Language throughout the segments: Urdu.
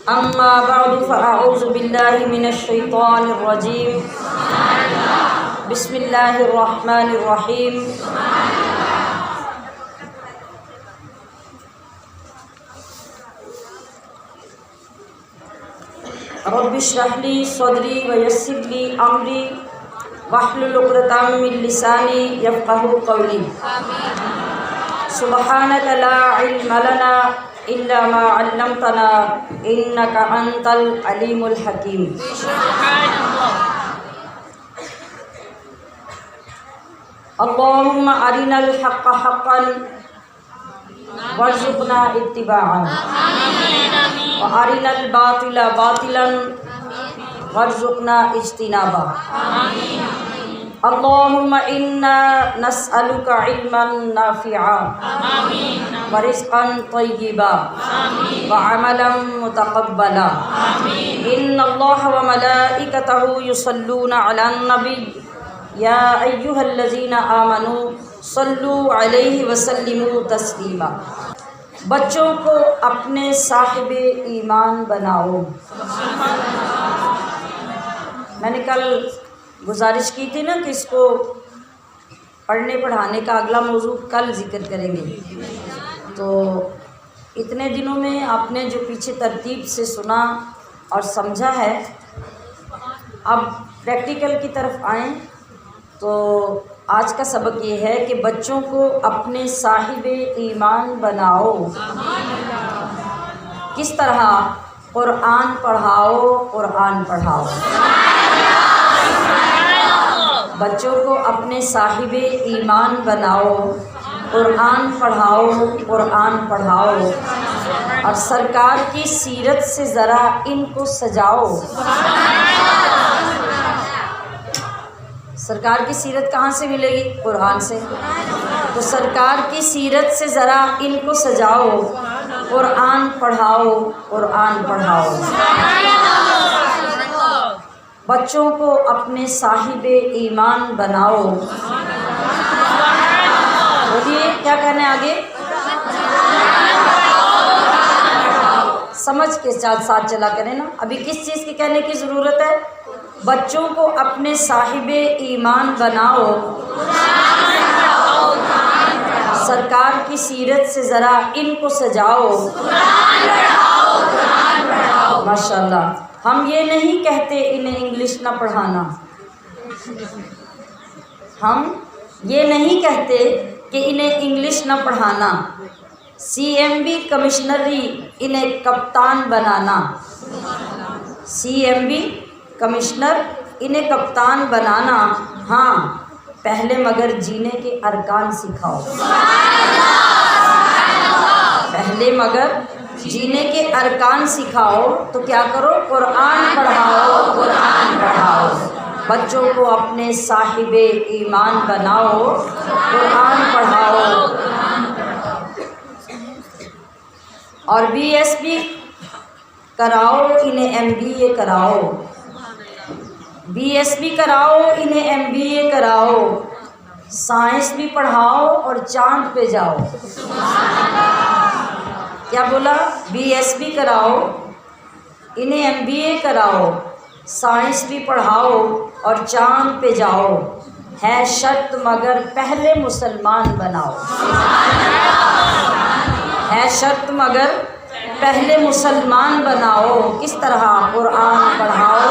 أما بعد فأعوذ بالله من الشيطان الرجيم. بسم الله الرحمن الرحيم. رب اشرح لي صدري ويسر لي أمري واحلل عقدة من لساني يفقهوا قولي. سبحانك لا علم لنا إلا ما علمتنا إنك أنت العليم الحكيم. اللهم أرنا الحق حقا وارزقنا اتباعه وأرنا الباطل باطلا وارزقنا اجتنابه. اللهم إنا نسألك علما نافعا ورزقا طيبا وعملا متقبلا. إن الله وملائكته يصلون على النبي يا أيها الذين آمنوا صلوا عليه وسلموا تسلیما. بچوں کو اپنے صاحب ایمان بناؤ. میں نے کل گزارش کی تھی نا کہ اس کو پڑھنے پڑھانے کا اگلا موضوع کل ذکر کریں گے. تو اتنے دنوں میں آپ نے جو پیچھے ترتیب سے سنا اور سمجھا ہے، اب پریکٹیکل کی طرف آئیں. تو آج کا سبق یہ ہے کہ بچوں کو اپنے صاحب ایمان بناؤ. کس طرح؟ قرآن پڑھاؤ، قرآن پڑھاؤ. بچوں کو اپنے صاحب ایمان بناؤ، قرآن پڑھاؤ، قرآن پڑھاؤ. اور سرکار کی سیرت سے ذرا ان کو سجاؤ. سرکار کی سیرت کہاں سے ملے گی؟ قرآن سے. تو سرکار کی سیرت سے ذرا ان کو سجاؤ، قرآن پڑھاؤ، قرآن پڑھاؤ. بچوں کو اپنے صاحب ایمان بناؤ. بولیے کیا کہنا ہے آگے؟ سمجھ کے ساتھ چلا کریں نا. ابھی کس چیز کی کہنے کی ضرورت ہے؟ بچوں کو اپنے صاحب ایمان بناؤ، سرکار کی سیرت سے ذرا ان کو سجاؤ. ماشاء اللہ. ہم یہ نہیں کہتے انہیں انگلش نہ پڑھانا. ہم یہ نہیں کہتے کہ انہیں انگلش نہ پڑھانا. CMB کمشنری انہیں کپتان بنانا. CMB کمشنر انہیں کپتان بنانا. ہاں، پہلے مگر جینے کے ارکان سکھاؤ. پہلے مگر جینے کے ارکان سکھاؤ. تو کیا کرو؟ قرآن پڑھاؤ، قرآن پڑھاؤ. بچوں کو اپنے صاحب ایمان بناؤ، قرآن پڑھاؤ. اور BSB کراؤ، انہیں MBA کراؤ. BSB کراؤ، انہیں MBA کراؤ. سائنس بھی پڑھاؤ اور چاند پہ جاؤ. کیا بولا؟ BSB کراؤ، انہیں MBA کراؤ، سائنس بھی پڑھاؤ اور چاند پہ جاؤ. ہے شرط مگر پہلے مسلمان بناؤ. ہے شرط مگر پہلے مسلمان بناؤ. کس طرح؟ قرآن پڑھاؤ.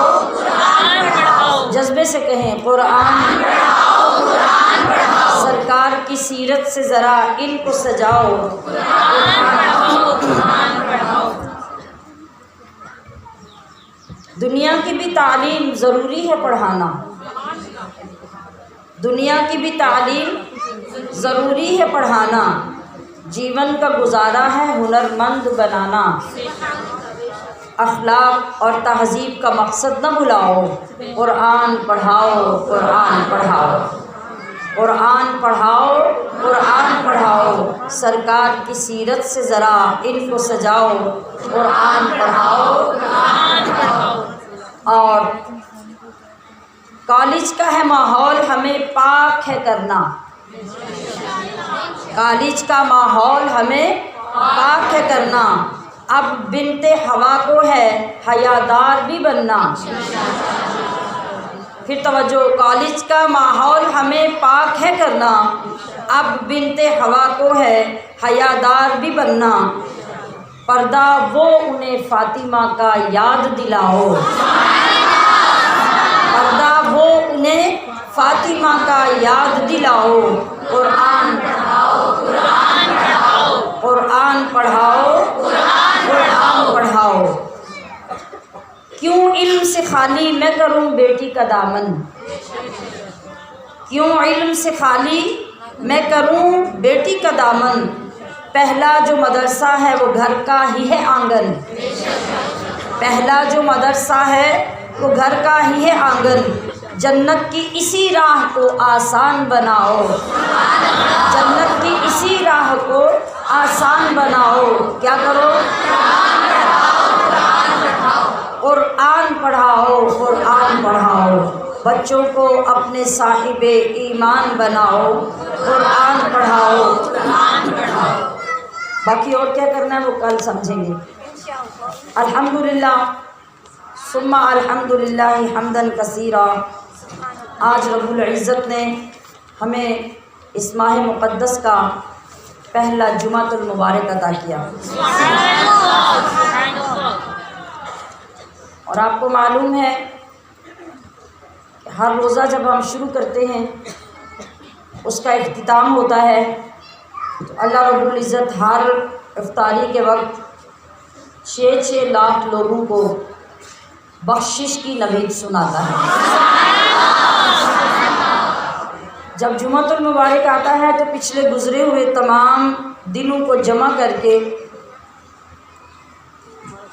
جذبے سے کہیں قرآن پڑھاؤ، قرآن پڑھاؤ. سرکار کی سیرت سے ذرا ان کو سجاؤ، قرآن پڑھاؤ. دنیا کی بھی تعلیم ضروری ہے پڑھانا. دنیا کی بھی تعلیم ضروری ہے پڑھانا. جیون کا گزارا ہے ہنرمند بنانا. اخلاق اور تہذیب کا مقصد نہ بھلاؤ. قرآن پڑھاؤ، قرآن پڑھاؤ. قرآن پڑھاؤ، قرآن پڑھاؤ. سرکار کی سیرت سے ذرا ان کو سجاؤ. قرآن پڑھاؤ، قرآن پڑھاؤ. اور کالج کا ہے ماحول ہمیں پاک ہے کرنا. کالج کا ماحول ہمیں پاک ہے کرنا. اب بنت ہوا کو ہے حیادار بھی بننا۔ پھر توجہ، کالج کا ماحول ہمیں پاک ہے کرنا، اب بنت ہوا کو ہے حیادار بھی بننا، پردہ وہ انہیں فاطمہ کا یاد دلاؤ، پردہ وہ انہیں فاطمہ کا یاد دلاؤ، قرآن پڑھاؤ، قرآن پڑھاؤ، قرآن پڑھاؤ۔ کیوں علم سے خالی میں کروں بیٹی کا دامن، کیوں علم سے خالی میں کروں بیٹی کا دامن، پہلا جو مدرسہ ہے وہ گھر کا ہی ہے آنگن، پہلا جو مدرسہ ہے وہ گھر کا ہی ہے آنگن، جنت کی اسی راہ کو آسان بناؤ، جنت کی اسی راہ کو آسان بناؤ، کیا کرو؟ قرآن پڑھاؤ، قرآن پڑھاؤ، بچوں کو اپنے صاحب ایمان بناؤ، قرآن پڑھاؤ، قرآن پڑھاؤ۔ باقی اور کیا کرنا ہے وہ کل سمجھیں گے۔ الحمدللہ ثم الحمدللہ حمدن کثیرا۔ آج رب العزت نے ہمیں اس ماہ مقدس کا پہلا جمعۃ المبارک عطا کیا، اور آپ کو معلوم ہے کہ ہر روزہ جب ہم شروع کرتے ہیں اس کا اختتام ہوتا ہے تو اللہ رب العزت ہر افطاری کے وقت 6 لاکھ لوگوں کو بخشش کی نوید سناتا ہے۔ جب جمعۃ المبارک آتا ہے تو پچھلے گزرے ہوئے تمام دنوں کو جمع کر کے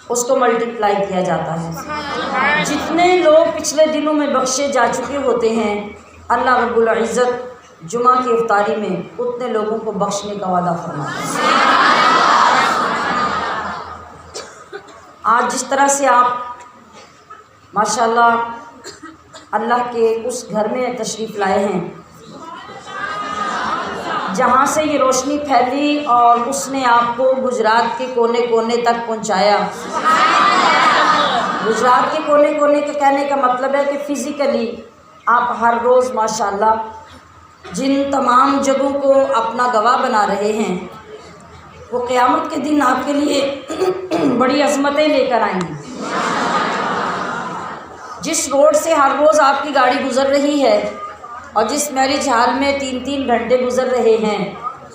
اس کو ملٹیپلائی کیا جاتا ہے، جتنے لوگ پچھلے دنوں میں بخشے جا چکے ہوتے ہیں اللہ رب العزت جمعہ کی افطاری میں اتنے لوگوں کو بخشنے کا وعدہ فرماتا ہے۔ آج جس طرح سے آپ ماشاءاللہ اللہ کے اس گھر میں تشریف لائے ہیں جہاں سے یہ روشنی پھیلی اور اس نے آپ کو گجرات کے کونے کونے تک پہنچایا۔ گجرات کے کونے کونے کے کہنے کا مطلب ہے کہ فزیکلی آپ ہر روز ماشاءاللہ جن تمام جگہوں کو اپنا گواہ بنا رہے ہیں وہ قیامت کے دن آپ کے لیے بڑی عظمتیں لے کر آئیں گی۔ جس روڈ سے ہر روز آپ کی گاڑی گزر رہی ہے اور جس میرج ہال میں 3 گھنٹے گزر رہے ہیں،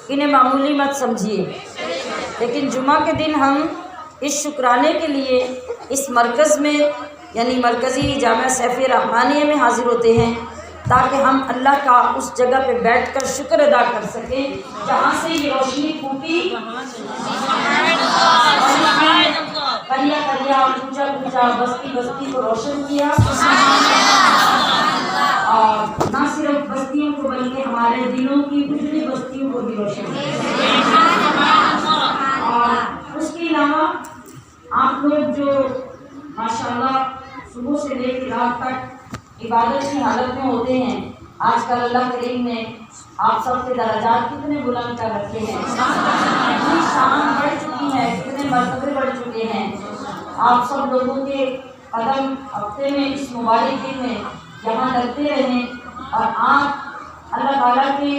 انہیں معمولی مت سمجھیے، لیکن جمعہ کے دن ہم اس شکرانے کے لیے اس مرکز میں یعنی مرکزی جامعہ سیف رحمانیہ میں حاضر ہوتے ہیں تاکہ ہم اللہ کا اس جگہ پہ بیٹھ کر شکر ادا کر سکیں جہاں سے یہ روشنی پھوٹی، کریا کریا، پوجا پوجا، بستی بستی کو روشن کیا، اور نہ صرف بستیوں کو بلکہ ہمارے دلوں کی اجڑی بستیوں کو بھی روشن کیا۔ اور اس کے علاوہ آپ لوگ جو ماشاءاللہ صبح سے لے کے رات تک عبادت کی حالت میں ہوتے ہیں، آج کل اللہ کریم نے آپ سب کے درجات کتنے بلند کر رکھے ہیں، کتنی شان بڑھ چکی ہے، کتنے مرتبے بڑھ چکے ہیں۔ آپ سب لوگوں کے قدم ہفتے میں اس مبارک دن میں یہاں لگتے رہیں اور آپ اللہ تعالیٰ کے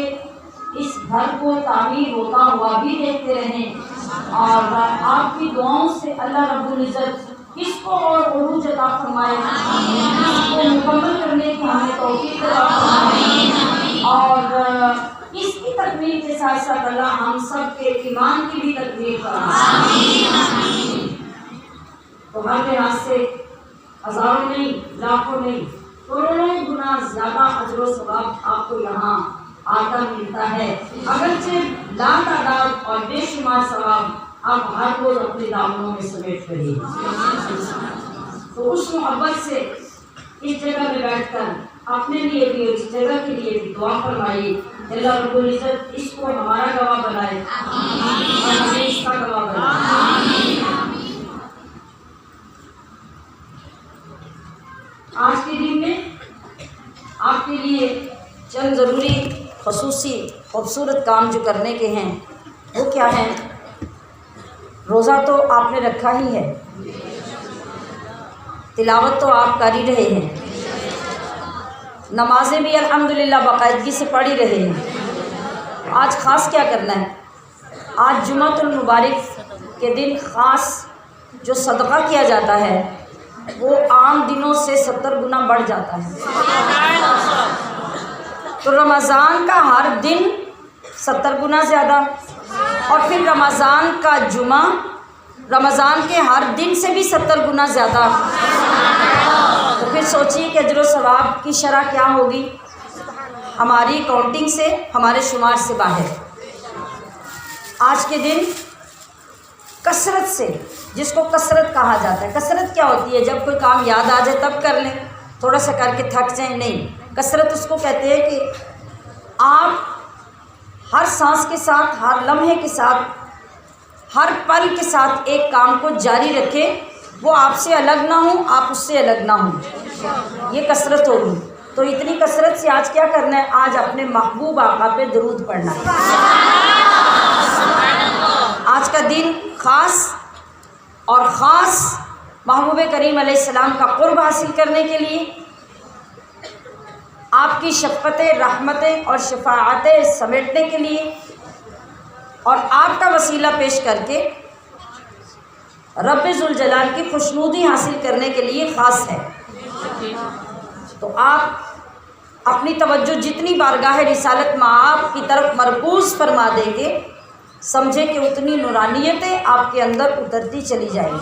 اس گھر کو تعمیر ہوتا ہوا بھی دیکھتے رہیں، اور آپ کی دعاؤں سے اللہ رب العزت اس کو اور عروج عطا فرمائے، اس کو مکمل کرنے کی ہمیں توفیق عطا فرمائے، اور اس کی تکمیل کے ساتھ ساتھ اللہ ہم سب کے ایمان کی بھی تکمیل فرمائے۔ تو ہر لحاظ سے ہزاروں نہیں، لاکھوں نہیں، کروڑوں گنا زیادہ اجر و ثواب آپ کو یہاں آ کر ملتا ہے، اگرچہ لا تعداد اور بے شمار ثواب آپ ہر روز اپنے دامنوں میں سمیٹ کریے۔ تو اس محبت سے اس جگہ میں بیٹھ کر اپنے لیے بھی اور اس جگہ کے لیے بھی دعا فرمائیے، اللہ رب العزت اس کو ہمارا گواہ بنائے اور ہمیں اس کا گواہ بنائے۔ آج کے دن میں آپ کے لیے چند ضروری خصوصی خوبصورت کام جو کرنے کے ہیں وہ کیا ہیں؟ روزہ تو آپ نے رکھا ہی ہے، تلاوت تو آپ کر ہی رہے ہیں، نمازیں بھی الحمدللہ باقاعدگی سے پڑھ ہی رہے ہیں۔ آج خاص کیا کرنا ہے؟ آج جمعۃ المبارک کے دن خاص جو صدقہ کیا جاتا ہے وہ عام دنوں سے 70 گنا بڑھ جاتا ہے۔ تو رمضان کا ہر دن 70 گنا زیادہ، اور پھر رمضان کا جمعہ رمضان کے ہر دن سے بھی 70 گنا زیادہ، تو پھر سوچیے کہ اجر و ثواب کی شرح کیا ہوگی؟ ہماری کاؤنٹنگ سے، ہمارے شمار سے باہر۔ آج کے دن کثرت سے، جس کو کثرت کہا جاتا ہے، کثرت کیا ہوتی ہے؟ جب کوئی کام یاد آ جائے تب کر لیں، تھوڑا سا کر کے تھک جائیں، نہیں، کثرت اس کو کہتے ہیں کہ آپ ہر سانس کے ساتھ، ہر لمحے کے ساتھ، ہر پل کے ساتھ ایک کام کو جاری رکھیں، وہ آپ سے الگ نہ ہوں، آپ اس سے الگ نہ ہوں، یہ کثرت ہوگی۔ تو اتنی کثرت سے آج کیا کرنا ہے؟ آج اپنے محبوب آقا پہ درود پڑھنا ہے۔ آج کا دن خاص اور خاص محبوب کریم علیہ السلام کا قرب حاصل کرنے کے لیے، آپ کی شفقتیں، رحمتیں اور شفاعتیں سمیٹنے کے لیے، اور آپ کا وسیلہ پیش کر کے رب ذوالجلال کی خوشنودی حاصل کرنے کے لیے خاص ہے۔ تو آپ اپنی توجہ جتنی بارگاہ رسالت مآب کی طرف مرکوز فرما دیں گے، سمجھے کہ اتنی نورانیتیں آپ کے اندر اترتی چلی جائیں گی۔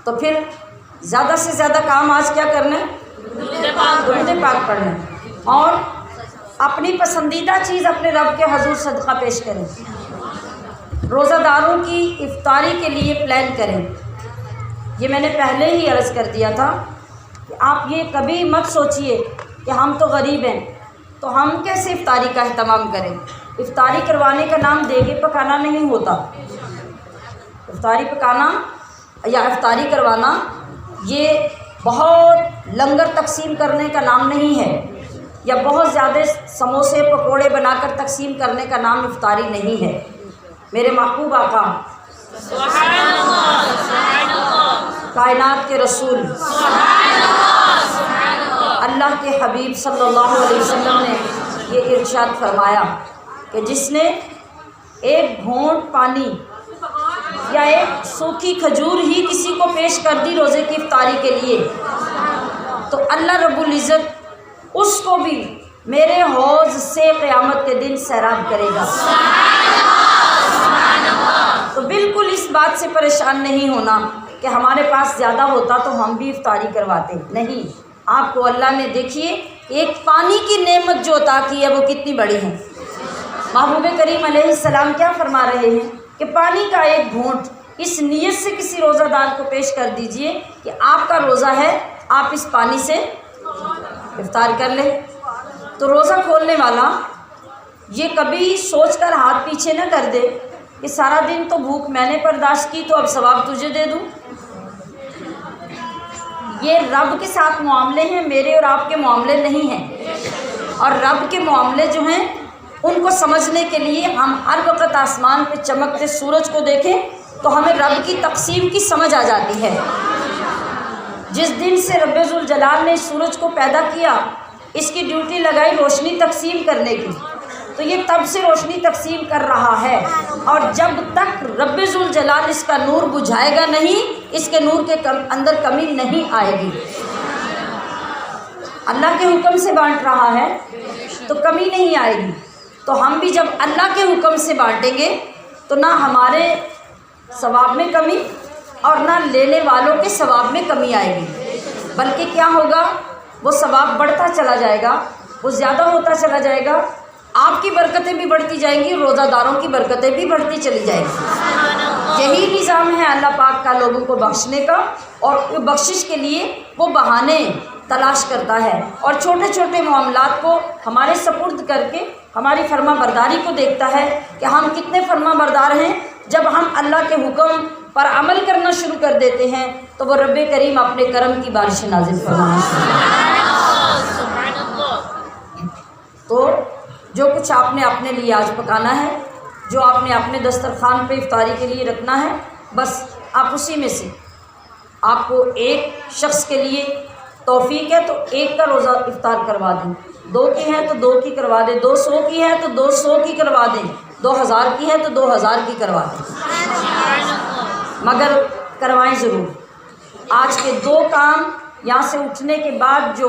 تو پھر زیادہ سے زیادہ کام آج کیا کرنا ہے؟ درود پاک پڑھنا ہے، اور اپنی پسندیدہ چیز اپنے رب کے حضور صدقہ پیش کریں۔ روزہ داروں کی افطاری کے لیے پلان کریں۔ یہ میں نے پہلے ہی عرض کر دیا تھا کہ آپ یہ کبھی مت سوچئے کہ ہم تو غریب ہیں تو ہم کیسے افطاری کا اہتمام کریں۔ افطاری کروانے کا نام دیگے پکانا نہیں ہوتا۔ افطاری پکانا یا افطاری کروانا یہ بہت لنگر تقسیم کرنے کا نام نہیں ہے، یا بہت زیادہ سموسے پکوڑے بنا کر تقسیم کرنے کا نام افطاری نہیں ہے۔ میرے محبوب آقا کائنات کے رسول اللہ کے حبیب صلی اللہ علیہ وسلم نے یہ ارشاد فرمایا کہ جس نے ایک گھونٹ پانی یا ایک سوکھی کھجور ہی کسی کو پیش کر دی روزے کی افطاری کے لیے، تو اللہ رب العزت اس کو بھی میرے حوض سے قیامت کے دن سیراب کرے گا۔ تو بالکل اس بات سے پریشان نہیں ہونا کہ ہمارے پاس زیادہ ہوتا تو ہم بھی افطاری کرواتے، نہیں۔ آپ کو اللہ نے دیکھیے ایک پانی کی نعمت جو عطا کی ہے وہ کتنی بڑی ہے۔ محبوب کریم علیہ السلام کیا فرما رہے ہیں کہ پانی کا ایک گھونٹ اس نیت سے کسی روزہ دار کو پیش کر دیجئے کہ آپ کا روزہ ہے، آپ اس پانی سے افطار کر لیں۔ تو روزہ کھولنے والا یہ کبھی سوچ کر ہاتھ پیچھے نہ کر دے کہ سارا دن تو بھوک میں نے برداشت کی تو اب ثواب تجھے دے دوں۔ یہ رب کے ساتھ معاملے ہیں، میرے اور آپ کے معاملے نہیں ہیں۔ اور رب کے معاملے جو ہیں ان کو سمجھنے کے لیے ہم ہر وقت آسمان پہ چمکتے سورج کو دیکھیں تو ہمیں رب کی تقسیم کی سمجھ آ جاتی ہے۔ جس دن سے رب ذوالجلال نے سورج کو پیدا کیا، اس کی ڈیوٹی لگائی روشنی تقسیم کرنے کی، تو یہ تب سے روشنی تقسیم کر رہا ہے، اور جب تک رب ذوالجلال اس کا نور بجھائے گا نہیں، اس کے نور کے اندر کمی نہیں آئے گی۔ اللہ کے حکم سے بانٹ رہا ہے تو کمی نہیں آئے گی۔ تو ہم بھی جب اللہ کے حکم سے بانٹیں گے تو نہ ہمارے ثواب میں کمی اور نہ لینے والوں کے ثواب میں کمی آئے گی، بلکہ کیا ہوگا، وہ ثواب بڑھتا چلا جائے گا، وہ زیادہ ہوتا چلا جائے گا، آپ کی برکتیں بھی بڑھتی جائیں گی، روزہ داروں کی برکتیں بھی بڑھتی چلی جائیں گی۔ یہی نظام ہے اللہ پاک کا لوگوں کو بخشنے کا، اور بخشش کے لیے وہ بہانے تلاش کرتا ہے، اور چھوٹے چھوٹے معاملات کو ہمارے سپرد کر کے ہماری فرما برداری کو دیکھتا ہے کہ ہم کتنے فرما بردار ہیں۔ جب ہم اللہ کے حکم پر عمل کرنا شروع کر دیتے ہیں تو وہ رب کریم اپنے کرم کی بارش نازل فرمانا شروع۔ تو جو کچھ آپ نے اپنے لیے آج پکانا ہے جو آپ نے اپنے دسترخوان پہ افطاری کے لیے رکھنا ہے، بس آپ اسی میں سے، آپ کو ایک شخص کے لیے توفیق ہے تو ایک کا روزہ افطار کروا دیں، 2 کی ہے تو 2 کی کروا دیں، 200 کی ہے تو 200 کی کروا دیں، 2000 کی ہے تو 2000 کی کروا دیں، مگر کروائیں ضرور۔ آج کے 2 کام یہاں سے اٹھنے کے بعد جو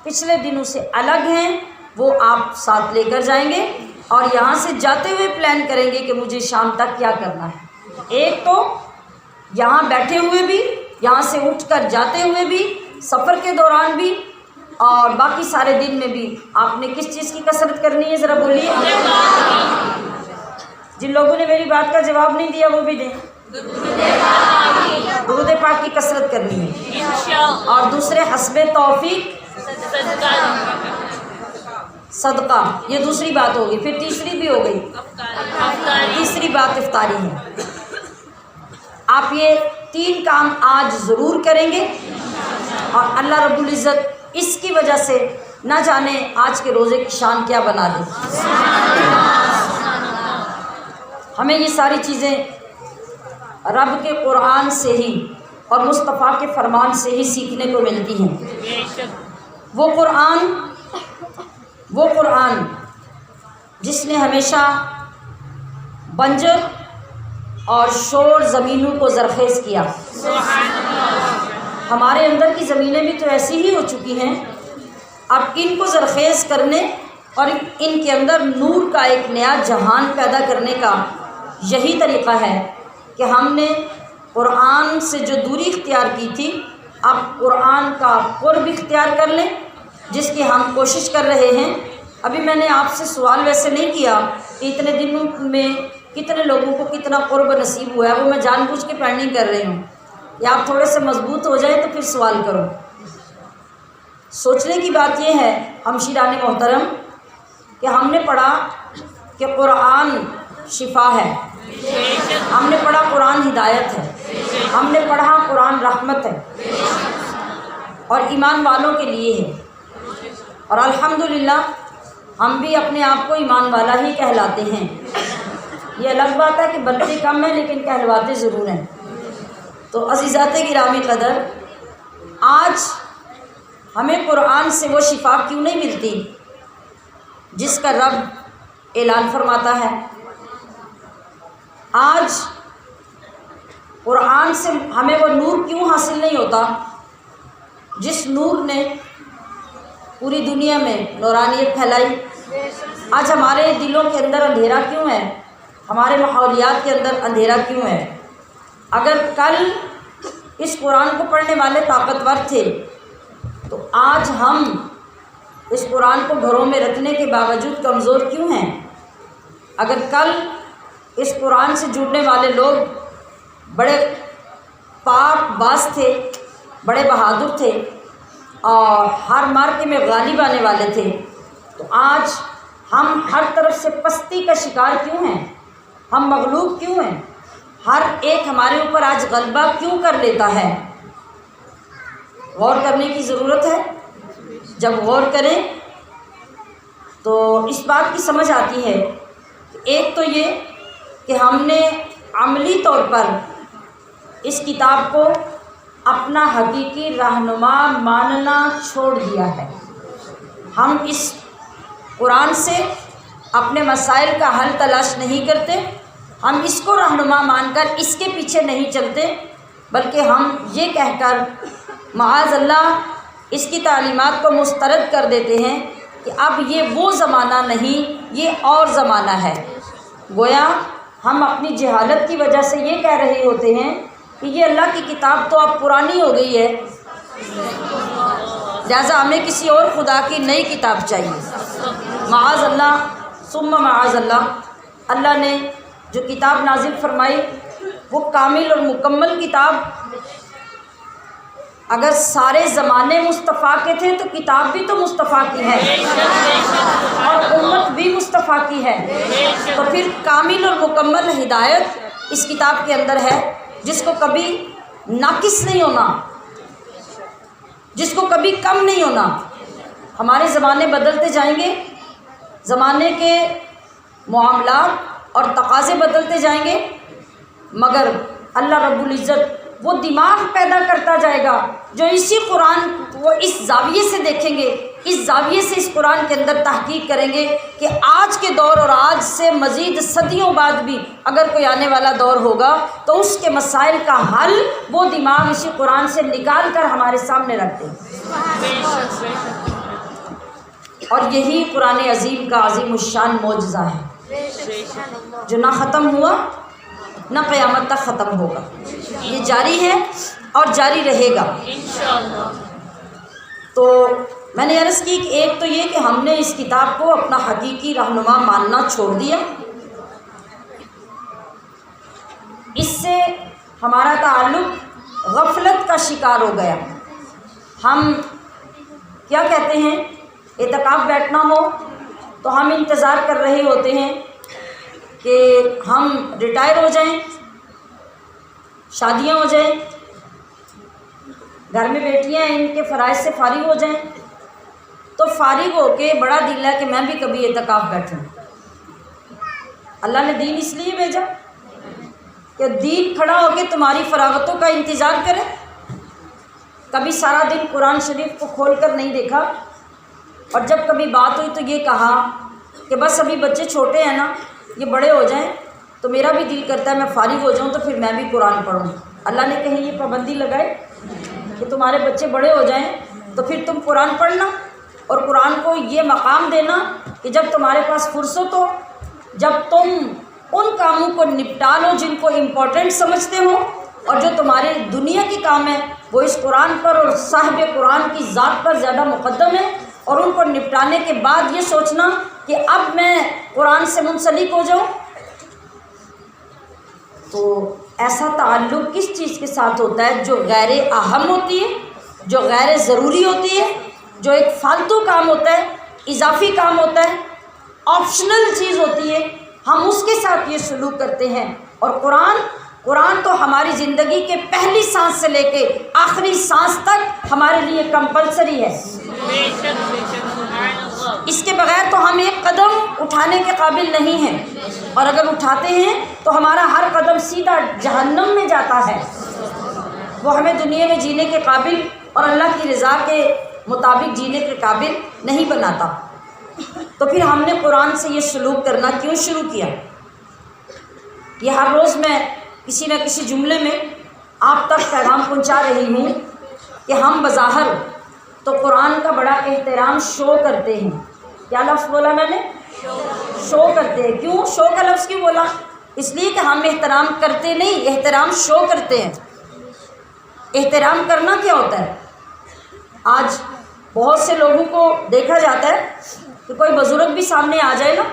پچھلے دنوں سے الگ ہیں وہ آپ ساتھ لے کر جائیں گے، اور یہاں سے جاتے ہوئے پلان کریں گے کہ مجھے شام تک کیا کرنا ہے۔ ایک تو یہاں بیٹھے ہوئے بھی، یہاں سے اٹھ کر جاتے ہوئے بھی، سفر کے دوران بھی، اور باقی سارے دن میں بھی آپ نے کس چیز کی کثرت کرنی ہے ذرا بولیے۔ جن لوگوں نے میری بات کا جواب نہیں دیا وہ بھی دیں۔ درود پاک کی کثرت کرنی ہے، اور دوسرے حسب توفیق صدقہ، یہ دوسری بات ہوگی، پھر تیسری بھی ہو گئی، تیسری بات افطاری ہے۔ آپ یہ 3 کام آج ضرور کریں گے، اور اللہ رب العزت اس کی وجہ سے نہ جانے آج کے روزے کی شان کیا بنا دے۔ ہمیں یہ ساری چیزیں رب کے قرآن سے ہی اور مصطفیٰ کے فرمان سے ہی سیکھنے کو ملتی ہیں۔ وہ قرآن جس نے ہمیشہ بنجر اور شور زمینوں کو زرخیز کیا۔ ہمارے اندر کی زمینیں بھی تو ایسی ہی ہو چکی ہیں، اب ان کو زرخیز کرنے اور ان کے اندر نور کا ایک نیا جہان پیدا کرنے کا یہی طریقہ ہے کہ ہم نے قرآن سے جو دوری اختیار کی تھی، اب قرآن کا قرب اختیار کر لیں، جس کی ہم کوشش کر رہے ہیں۔ ابھی میں نے آپ سے سوال ویسے نہیں کیا کہ اتنے دنوں میں کتنے لوگوں کو کتنا قرب نصیب ہوا ہے، وہ میں جان بوجھ کے پینڈنگ کر رہی ہوں، یا آپ تھوڑے سے مضبوط ہو جائیں تو پھر سوال کرو۔ سوچنے کی بات یہ ہے ہمشیران محترم کہ ہم نے پڑھا کہ قرآن شفا ہے، ہم نے پڑھا قرآن ہدایت ہے، ہم نے پڑھا قرآن رحمت ہے اور ایمان والوں کے لیے ہے، اور الحمدللہ ہم بھی اپنے آپ کو ایمان والا ہی کہلاتے ہیں۔ یہ الگ بات ہے کہ بنتے کم ہیں لیکن کہلواتے ضرور ہیں۔ تو عزیزات گرامی قدر، آج ہمیں قرآن سے وہ شفا کیوں نہیں ملتی جس کا رب اعلان فرماتا ہے؟ آج قرآن سے ہمیں وہ نور کیوں حاصل نہیں ہوتا جس نور نے پوری دنیا میں نورانیت پھیلائی؟ آج ہمارے دلوں کے اندر اندھیرا کیوں ہے؟ ہمارے ماحولیات کے اندر اندھیرا کیوں ہے؟ اگر کل اس قرآن کو پڑھنے والے طاقتور تھے تو آج ہم اس قرآن کو گھروں میں رکھنے کے باوجود کمزور کیوں ہیں؟ اگر کل اس قرآن سے جڑنے والے لوگ بڑے پاک باز تھے، بڑے بہادر تھے اور ہر مارکے میں غالب آنے والے تھے، تو آج ہم ہر طرف سے پستی کا شکار کیوں ہیں؟ ہم مغلوب کیوں ہیں؟ ہر ایک ہمارے اوپر آج غلبہ کیوں کر لیتا ہے؟ غور کرنے کی ضرورت ہے۔ جب غور کریں تو اس بات کی سمجھ آتی ہے کہ ایک تو یہ کہ ہم نے عملی طور پر اس کتاب کو اپنا حقیقی رہنما ماننا چھوڑ دیا ہے۔ ہم اس قرآن سے اپنے مسائل کا حل تلاش نہیں کرتے، ہم اس کو رہنما مان کر اس کے پیچھے نہیں چلتے، بلکہ ہم یہ کہہ کر معاذ اللہ اس کی تعلیمات کو مسترد کر دیتے ہیں کہ اب یہ وہ زمانہ نہیں، یہ اور زمانہ ہے۔ گویا ہم اپنی جہالت کی وجہ سے یہ کہہ رہے ہوتے ہیں کہ یہ اللہ کی کتاب تو اب پرانی ہو گئی ہے، لہٰذا ہمیں کسی اور خدا کی نئی کتاب چاہیے۔ معاذ اللہ ثم معاذ اللہ، اللہ نے جو کتاب نازل فرمائی وہ کامل اور مکمل کتاب، اگر سارے زمانے مصطفیٰ کے تھے تو کتاب بھی تو مصطفیٰ کی ہے اور امت بھی مصطفیٰ کی ہے، تو پھر کامل اور مکمل ہدایت اس کتاب کے اندر ہے، جس کو کبھی ناقص نہیں ہونا، جس کو کبھی کم نہیں ہونا۔ ہمارے زمانے بدلتے جائیں گے، زمانے کے معاملات اور تقاضے بدلتے جائیں گے، مگر اللہ رب العزت وہ دماغ پیدا کرتا جائے گا جو اسی قرآن وہ اس زاویے سے دیکھیں گے، اس زاویے سے اس قرآن کے اندر تحقیق کریں گے کہ آج کے دور اور آج سے مزید صدیوں بعد بھی اگر کوئی آنے والا دور ہوگا تو اس کے مسائل کا حل وہ دماغ اسی قرآن سے نکال کر ہمارے سامنے رکھتے ہیں۔ اور یہی قرآن عظیم کا عظیم الشان معجزہ ہے جو نہ ختم ہوا نہ قیامت تک ختم ہوگا، یہ جاری ہے اور جاری رہے گا۔ تو میں نے عرض کی کہ ایک تو یہ کہ ہم نے اس کتاب کو اپنا حقیقی رہنما ماننا چھوڑ دیا، اس سے ہمارا تعلق غفلت کا شکار ہو گیا۔ ہم کیا کہتے ہیں، اعتکاف بیٹھنا ہو تو ہم انتظار کر رہے ہوتے ہیں کہ ہم ریٹائر ہو جائیں، شادیاں ہو جائیں، گھر میں بیٹیاں ہیں ان کے فرائض سے فارغ ہو جائیں، تو فارغ ہو کے بڑا دل ہے کہ میں بھی کبھی اعتکاف بیٹھوں۔ اللہ نے دین اس لیے بھیجا کہ دین کھڑا ہو کے تمہاری فراغتوں کا انتظار کرے۔ کبھی سارا دن قرآن شریف کو کھول کر نہیں دیکھا، اور جب کبھی بات ہوئی تو یہ کہا کہ بس ابھی بچے چھوٹے ہیں نا، یہ بڑے ہو جائیں تو میرا بھی دل کرتا ہے میں فارغ ہو جاؤں تو پھر میں بھی قرآن پڑھوں۔ اللہ نے کہیں یہ پابندی لگائے کہ تمہارے بچے بڑے ہو جائیں تو پھر تم قرآن پڑھنا، اور قرآن کو یہ مقام دینا کہ جب تمہارے پاس فرصت ہو، جب تم ان کاموں کو نپٹا لو جن کو امپورٹنٹ سمجھتے ہو، اور جو تمہارے دنیا کی کام ہے وہ اس قرآن پر اور صاحب قرآن کی ذات پر زیادہ مقدم ہے، اور ان کو نپٹانے کے بعد یہ سوچنا کہ اب میں قرآن سے منسلک ہو جاؤں۔ تو ایسا تعلق کس چیز کے ساتھ ہوتا ہے جو غیر اہم ہوتی ہے، جو غیر ضروری ہوتی ہے، جو ایک فالتو کام ہوتا ہے، اضافی کام ہوتا ہے، آپشنل چیز ہوتی ہے، ہم اس کے ساتھ یہ سلوک کرتے ہیں۔ اور قرآن تو ہماری زندگی کے پہلی سانس سے لے کے آخری سانس تک ہمارے لیے کمپلسری ہے، اس کے بغیر تو ہم ایک قدم اٹھانے کے قابل نہیں ہیں، اور اگر اٹھاتے ہیں تو ہمارا ہر قدم سیدھا جہنم میں جاتا ہے، وہ ہمیں دنیا میں جینے کے قابل اور اللہ کی رضا کے مطابق جینے کے قابل نہیں بناتا۔ تو پھر ہم نے قرآن سے یہ سلوک کرنا کیوں شروع کیا؟ یہ ہر روز میں کسی نہ کسی جملے میں آپ تک پیغام پہنچا رہی ہوں کہ ہم بظاہر تو قرآن کا بڑا احترام شو کرتے ہیں۔ کیا لفظ بولا میں نے؟ شو کرتے ہیں۔ کیوں شو کا لفظ کیوں بولا؟ اس لیے کہ ہم احترام کرتے نہیں، احترام شو کرتے ہیں۔ احترام کرنا کیا ہوتا ہے؟ آج بہت سے لوگوں کو دیکھا جاتا ہے کہ کوئی بزرگ بھی سامنے آ جائے نا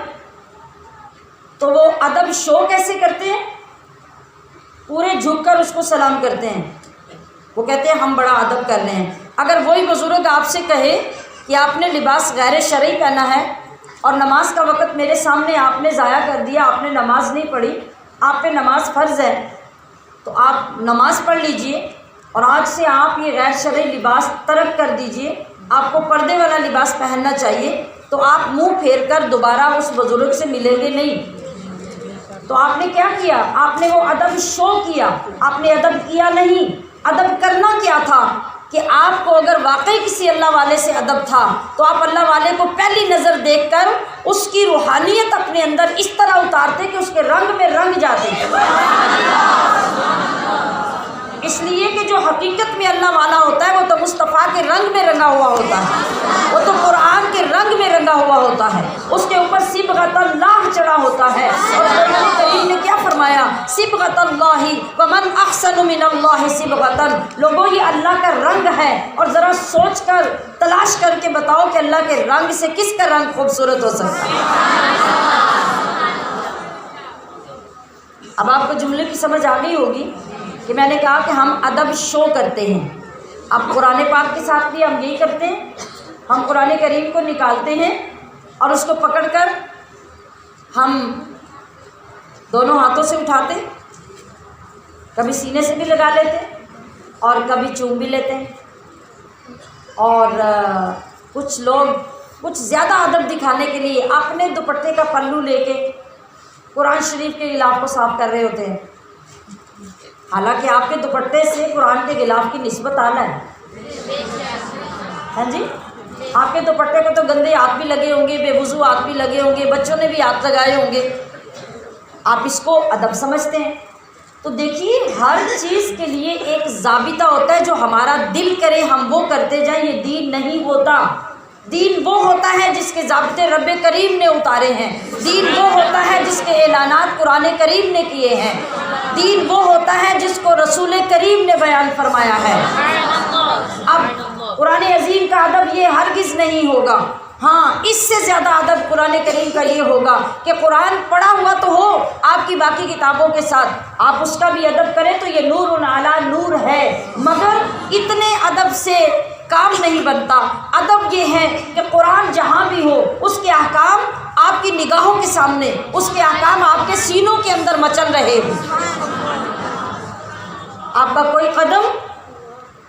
تو وہ ادب شو کیسے کرتے ہیں؟ پورے جھک کر اس کو سلام کرتے ہیں، وہ کہتے ہیں ہم بڑا ادب کر رہے ہیں۔ اگر وہی بزرگ آپ سے کہے کہ آپ نے لباس غیر شرعی پہنا ہے اور نماز کا وقت میرے سامنے آپ نے ضائع کر دیا، آپ نے نماز نہیں پڑھی، آپ پہ نماز فرض ہے، تو آپ نماز پڑھ لیجئے اور آج سے آپ یہ غیر شرعی لباس ترک کر دیجئے، آپ کو پردے والا لباس پہننا چاہیے، تو آپ منہ پھیر کر دوبارہ اس بزرگ سے ملیں گے نہیں۔ تو آپ نے کیا کیا؟ آپ نے وہ ادب شو کیا، آپ نے ادب کیا نہیں۔ ادب کرنا کیا تھا کہ آپ کو اگر واقعی کسی اللہ والے سے ادب تھا تو آپ اللہ والے کو پہلی نظر دیکھ کر اس کی روحانیت اپنے اندر اس طرح اتارتے کہ اس کے رنگ میں رنگ جاتے، اس لیے کہ جو حقیقت میں اللہ والا ہوتا ہے وہ تو مصطفیٰ کے رنگ میں رنگا ہوا ہوتا ہے، وہ تو قرآن کے رنگ میں رنگا ہوا ہوتا ہے، اس کے اوپر صبغۃ اللہ چڑھا ہوتا ہے۔ اور قرآن کریم نے کیا فرمایا؟ صبغۃ اللہ ومن احسن من اللہ صبغۃ، لوگوں یہ اللہ کا رنگ ہے، اور ذرا سوچ کر تلاش کر کے بتاؤ کہ اللہ کے رنگ سے کس کا رنگ خوبصورت ہو سکتا ہے؟ اب آپ کو جملے کی سمجھ آ گئی ہوگی کہ میں نے کہا کہ ہم ادب شو کرتے ہیں۔ اب قرآن پاک کے ساتھ بھی ہم یہی کرتے ہیں، ہم قرآن کریم کو نکالتے ہیں اور اس کو پکڑ کر ہم دونوں ہاتھوں سے اٹھاتے ہیں، کبھی سینے سے بھی لگا لیتے ہیں اور کبھی چوم بھی لیتے ہیں، اور کچھ لوگ کچھ زیادہ ادب دکھانے کے لیے اپنے دوپٹے کا پلو لے کے قرآن شریف کے غلاف کو صاف کر رہے ہوتے ہیں، حالانکہ آپ کے دوپٹے سے قرآن کے غلاف کی نسبت اعلیٰ ہے۔ ہاں جی، آپ کے دوپٹے کو تو گندے ہاتھ بھی لگے ہوں گے، بے وضو ہاتھ بھی لگے ہوں گے، بچوں نے بھی ہاتھ لگائے ہوں گے، آپ اس کو ادب سمجھتے ہیں۔ تو دیکھیے ہر چیز کے لیے ایک ضابطہ ہوتا ہے، جو ہمارا دل کرے ہم وہ کرتے جائیں، یہ دین نہیں ہوتا۔ دین وہ ہوتا ہے جس کے ضابطے رب کریم نے اتارے ہیں، دین وہ ہوتا ہے جس کے اعلانات قرآن کریم نے کیے ہیں، دین وہ ہوتا ہے جس کو رسول کریم نے بیان فرمایا ہے۔ اب قرآن عظیم کا ادب یہ ہرگز نہیں ہوگا، ہاں اس سے زیادہ ادب قرآن کریم کا یہ ہوگا کہ قرآن پڑھا ہوا تو ہو آپ کی باقی کتابوں کے ساتھ، آپ اس کا بھی ادب کریں تو یہ نور علی نور ہے، مگر اتنے ادب سے کام نہیں بنتا۔ ادب یہ ہے کہ قرآن جہاں بھی ہو اس کے احکام آپ کی نگاہوں کے سامنے، اس کے احکام آپ کے سینوں کے اندر مچل رہے ہوں، آپ کا کوئی قدم،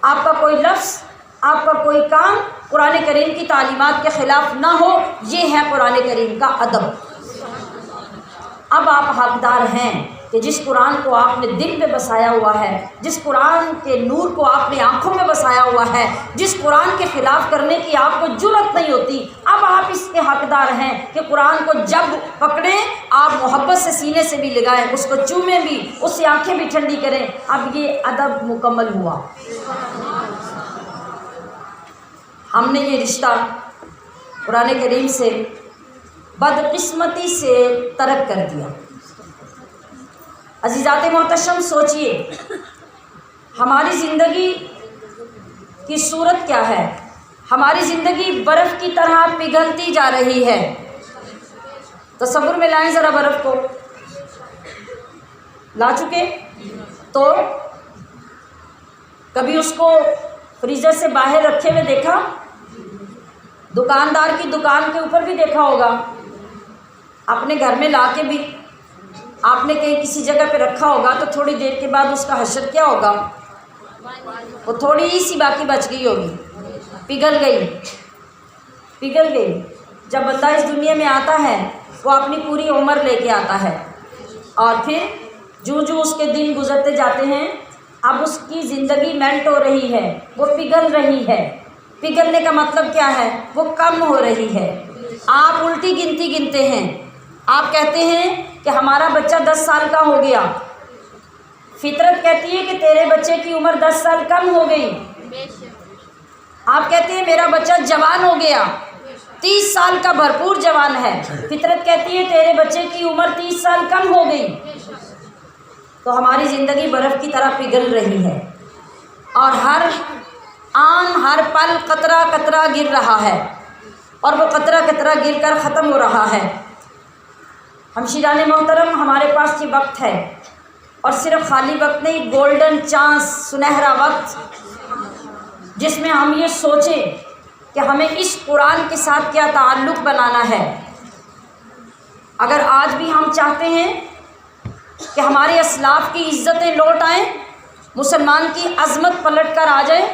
آپ کا کوئی لفظ، آپ کا کوئی کام قرآن کریم کی تعلیمات کے خلاف نہ ہو، یہ ہے قرآن کریم کا ادب۔ اب آپ حقدار ہیں کہ جس قرآن کو آپ نے دل میں بسایا ہوا ہے، جس قرآن کے نور کو آپ نے آنکھوں میں بسایا ہوا ہے، جس قرآن کے خلاف کرنے کی آپ کو جرأت نہیں ہوتی، اب آپ اس کے حقدار ہیں کہ قرآن کو جب پکڑیں آپ محبت سے سینے سے بھی لگائیں، اس کو چومیں بھی، اس سے آنکھیں بھی ٹھنڈی کریں۔ اب یہ ادب مکمل ہوا۔ ہم نے یہ رشتہ قرآن کریم سے بدقسمتی سے ترک کر دیا۔ عزیزات محتشم، سوچئے ہماری زندگی کی صورت کیا ہے؟ ہماری زندگی برف کی طرح پگھلتی جا رہی ہے۔ تصور میں لائیں ذرا، برف کو لا چکے تو کبھی اس کو فریزر سے باہر رکھے ہوئے دیکھا؟ دکاندار کی دکان کے اوپر بھی دیکھا ہوگا، اپنے گھر میں لا کے بھی آپ نے کہیں کسی جگہ پہ رکھا ہوگا تو تھوڑی دیر کے بعد اس کا حشر کیا ہوگا؟ وہ تھوڑی ہی سی باقی بچ گئی ہوگی، پگھل گئی۔ جب بندہ اس دنیا میں آتا ہے وہ اپنی پوری عمر لے کے آتا ہے، اور پھر جو اس کے دن گزرتے جاتے ہیں اب اس کی زندگی میلٹ ہو رہی ہے، وہ پگھل رہی ہے۔ پگھلنے کا مطلب کیا ہے؟ وہ کم ہو رہی ہے۔ آپ الٹی گنتی گنتے ہیں، آپ کہتے ہیں کہ ہمارا بچہ 10 سال کا ہو گیا، فطرت کہتی ہے کہ تیرے بچے کی عمر 10 سال کم ہو گئی۔ آپ کہتے ہیں میرا بچہ جوان ہو گیا، 30 سال کا بھرپور جوان ہے، فطرت کہتی ہے تیرے بچے کی عمر 30 سال کم ہو گئی۔ تو ہماری زندگی برف کی طرح پگھل رہی ہے، اور ہر آن ہر پل قطرہ قطرہ گر رہا ہے، اور وہ قطرہ قطرہ گر کر ختم ہو رہا ہے۔ ہمشیران محترم، ہمارے پاس یہ وقت ہے، اور صرف خالی وقت نہیں، گولڈن چانس، سنہرا وقت، جس میں ہم یہ سوچیں کہ ہمیں اس قرآن کے ساتھ کیا تعلق بنانا ہے۔ اگر آج بھی ہم چاہتے ہیں کہ ہمارے اسلاف کی عزتیں لوٹ آئیں، مسلمان کی عظمت پلٹ کر آ جائے،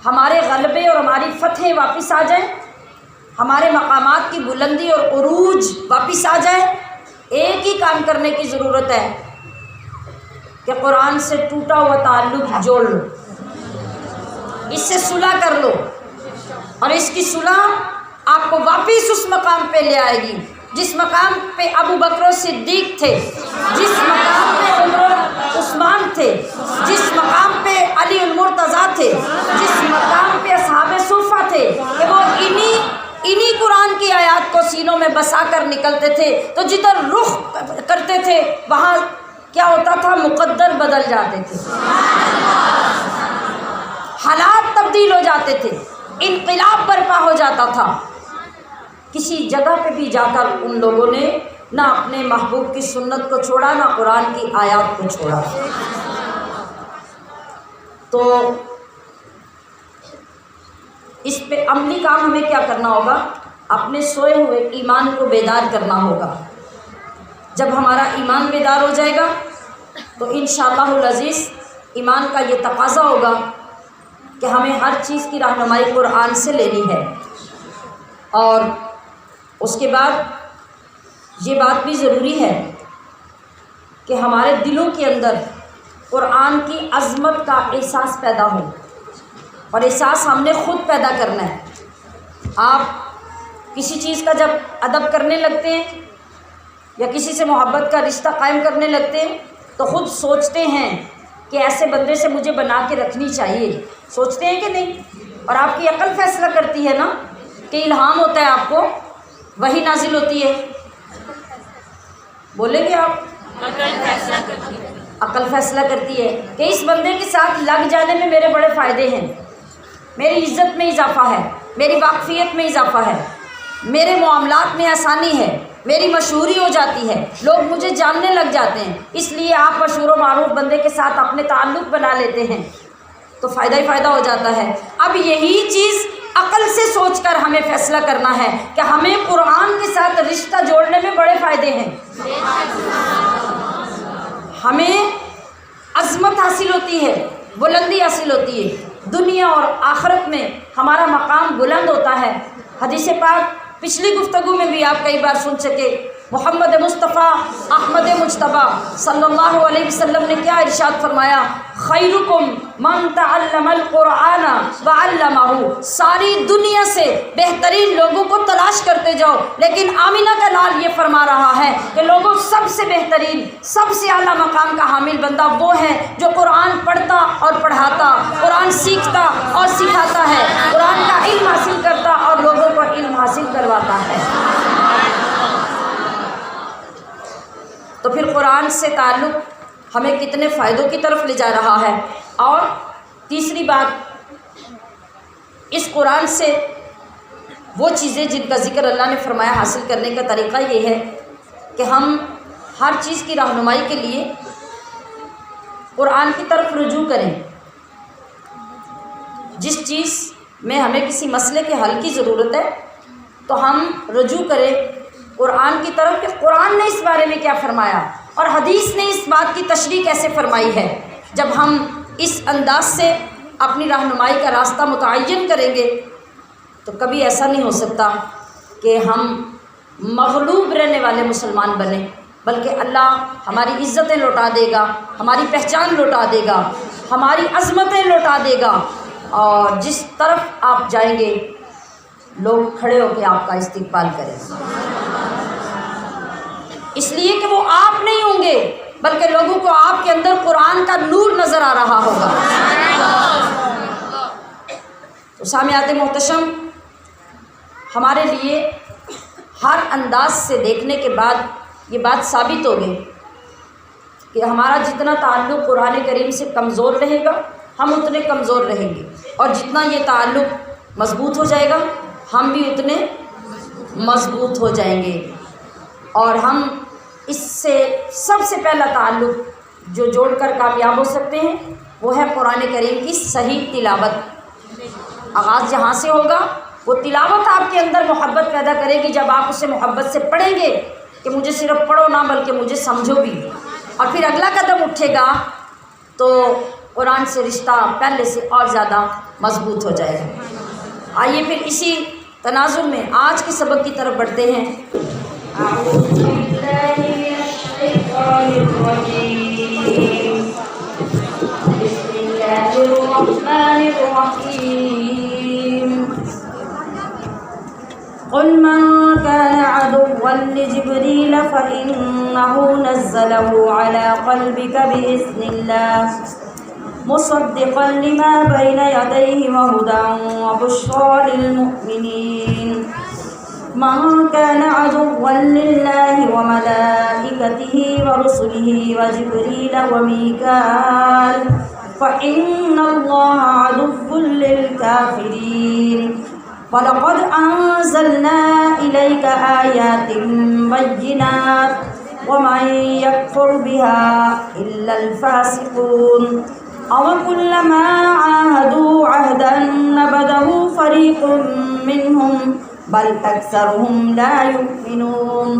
ہمارے غلبے اور ہماری فتحیں واپس آ جائیں، ہمارے مقامات کی بلندی اور عروج واپس آ جائے، ایک ہی کام کرنے کی ضرورت ہے کہ قرآن سے ٹوٹا ہوا تعلق جوڑ لو، اس سے صلح کر لو، اور اس کی صلح آپ کو واپس اس مقام پہ لے آئے گی جس مقام پہ ابو بکر صدیق تھے، جس مقام پہ عمر عثمان تھے، جس مقام پہ علی المرتضیٰ تھے، جس مقام پہ اصحاب صفہ تھے، کہ وہ انہی قرآن کی آیات کو سینوں میں بسا کر نکلتے تھے، تو جدھر رخ کرتے تھے وہاں کیا ہوتا تھا؟ مقدر بدل جاتے تھے، حالات تبدیل ہو جاتے تھے، انقلاب برپا ہو جاتا تھا۔ کسی جگہ پہ بھی جا کر ان لوگوں نے نہ اپنے محبوب کی سنت کو چھوڑا، نہ قرآن کی آیات کو چھوڑا۔ تو اس پہ عملی کام ہمیں کیا کرنا ہوگا؟ اپنے سوئے ہوئے ایمان کو بیدار کرنا ہوگا۔ جب ہمارا ایمان بیدار ہو جائے گا تو انشاءاللہ العزیز ایمان کا یہ تقاضا ہوگا کہ ہمیں ہر چیز کی رہنمائی قرآن سے لینی ہے، اور اس کے بعد یہ بات بھی ضروری ہے کہ ہمارے دلوں کے اندر قرآن کی عظمت کا احساس پیدا ہو، اور احساس ہم نے خود پیدا کرنا ہے۔ آپ کسی چیز کا جب ادب کرنے لگتے ہیں یا کسی سے محبت کا رشتہ قائم کرنے لگتے ہیں تو خود سوچتے ہیں کہ ایسے بندے سے مجھے بنا کے رکھنی چاہیے، سوچتے ہیں کہ نہیں؟ اور آپ کی عقل فیصلہ کرتی ہے نا، کہ الہام ہوتا ہے، آپ کو وحی نازل ہوتی ہے، بولیں گے آپ؟ عقل فیصلہ کرتی ہے کہ اس بندے کے ساتھ لگ جانے میں میرے بڑے فائدے ہیں، میری عزت میں اضافہ ہے، میری واقفیت میں اضافہ ہے، میرے معاملات میں آسانی ہے، میری مشہوری ہو جاتی ہے، لوگ مجھے جاننے لگ جاتے ہیں، اس لیے آپ مشہور و معروف بندے کے ساتھ اپنے تعلق بنا لیتے ہیں تو فائدہ ہی فائدہ ہو جاتا ہے۔ اب یہی چیز عقل سے سوچ کر ہمیں فیصلہ کرنا ہے کہ ہمیں قرآن کے ساتھ رشتہ جوڑنے میں بڑے فائدے ہیں، ہمیں عظمت حاصل ہوتی ہے، بلندی حاصل ہوتی ہے، دنیا اور آخرت میں ہمارا مقام بلند ہوتا ہے۔ حدیث پاک پچھلی گفتگو میں بھی آپ کئی بار سن چکے، محمد مصطفیٰ احمد مجتبیٰ صلی اللہ علیہ وسلم نے کیا ارشاد فرمایا؟ خیرکم من تعلم القرآن وعلمہ، ساری دنیا سے بہترین لوگوں کو تلاش کرتے جاؤ، لیکن آمینہ کا لال یہ فرما رہا ہے کہ لوگوں سب سے بہترین، سب سے اعلیٰ مقام کا حامل بندہ وہ ہے جو قرآن پڑھتا اور پڑھاتا، قرآن سیکھتا اور سکھاتا ہے، قرآن کا علم حاصل کرتا اور لوگوں کو علم حاصل کرواتا ہے۔ تو پھر قرآن سے تعلق ہمیں کتنے فائدوں کی طرف لے جا رہا ہے۔ اور تیسری بات، اس قرآن سے وہ چیزیں جن کا ذکر اللہ نے فرمایا حاصل کرنے کا طریقہ یہ ہے کہ ہم ہر چیز کی رہنمائی کے لیے قرآن کی طرف رجوع کریں۔ جس چیز میں ہمیں کسی مسئلے کے حل کی ضرورت ہے تو ہم رجوع کریں قرآن کی طرف کہ قرآن نے اس بارے میں کیا فرمایا اور حدیث نے اس بات کی تشریح کیسے فرمائی ہے۔ جب ہم اس انداز سے اپنی رہنمائی کا راستہ متعین کریں گے تو کبھی ایسا نہیں ہو سکتا کہ ہم مغلوب رہنے والے مسلمان بنیں، بلکہ اللہ ہماری عزتیں لوٹا دے گا، ہماری پہچان لوٹا دے گا، ہماری عظمتیں لوٹا دے گا، اور جس طرف آپ جائیں گے لوگ کھڑے ہو کے آپ کا استقبال کریں، اس لیے کہ وہ آپ نہیں ہوں گے بلکہ لوگوں کو آپ کے اندر قرآن کا نور نظر آ رہا ہوگا۔ تو سامعات محتشم، ہمارے لیے ہر انداز سے دیکھنے کے بعد یہ بات ثابت ہو گئی کہ ہمارا جتنا تعلق قرآن کریم سے کمزور رہے گا ہم اتنے کمزور رہیں گے، اور جتنا یہ تعلق مضبوط ہو جائے گا ہم بھی اتنے مضبوط ہو جائیں گے۔ اور ہم اس سے سب سے پہلا تعلق جو جوڑ کر کامیاب ہو سکتے ہیں وہ ہے قرآن کریم کی صحیح تلاوت۔ آغاز جہاں سے ہوگا، وہ تلاوت آپ کے اندر محبت پیدا کرے گی۔ جب آپ اسے محبت سے پڑھیں گے کہ مجھے صرف پڑھو نہ بلکہ مجھے سمجھو بھی، اور پھر اگلا قدم اٹھے گا تو قرآن سے رشتہ پہلے سے اور زیادہ مضبوط ہو جائے گا۔ آئیے پھر اسی تناظر میں آج کے سبق کی طرف بڑھتے ہیں۔ اعوذ باللہ من الشیطان الرجیم، بسم اللہ الرحمن الرحیم، قل من كان عدوا لجبريل فإنه نزله على قلبك بإذن الله مصدقا لما بين يديه وهدى وبشرى للمؤمنين، من كان عدوا لله وملائكته ورسله وجبريل وميكال فإن الله عدو للكافرين، وَلَقَدْ أَنزَلْنَا إِلَيْكَ آيَاتٍ بَيِّنَاتٍ وَمَن يَكْفُرْ بِهَا إِلَّا الْفَاسِقُونَ، أَوَكُلَّمَا عَاهَدُوا عَهْدًا نَبَذَهُ فَرِيقٌ مِّنْهُم بَلْ أَكْثَرُهُمْ لَا يُؤْمِنُونَ،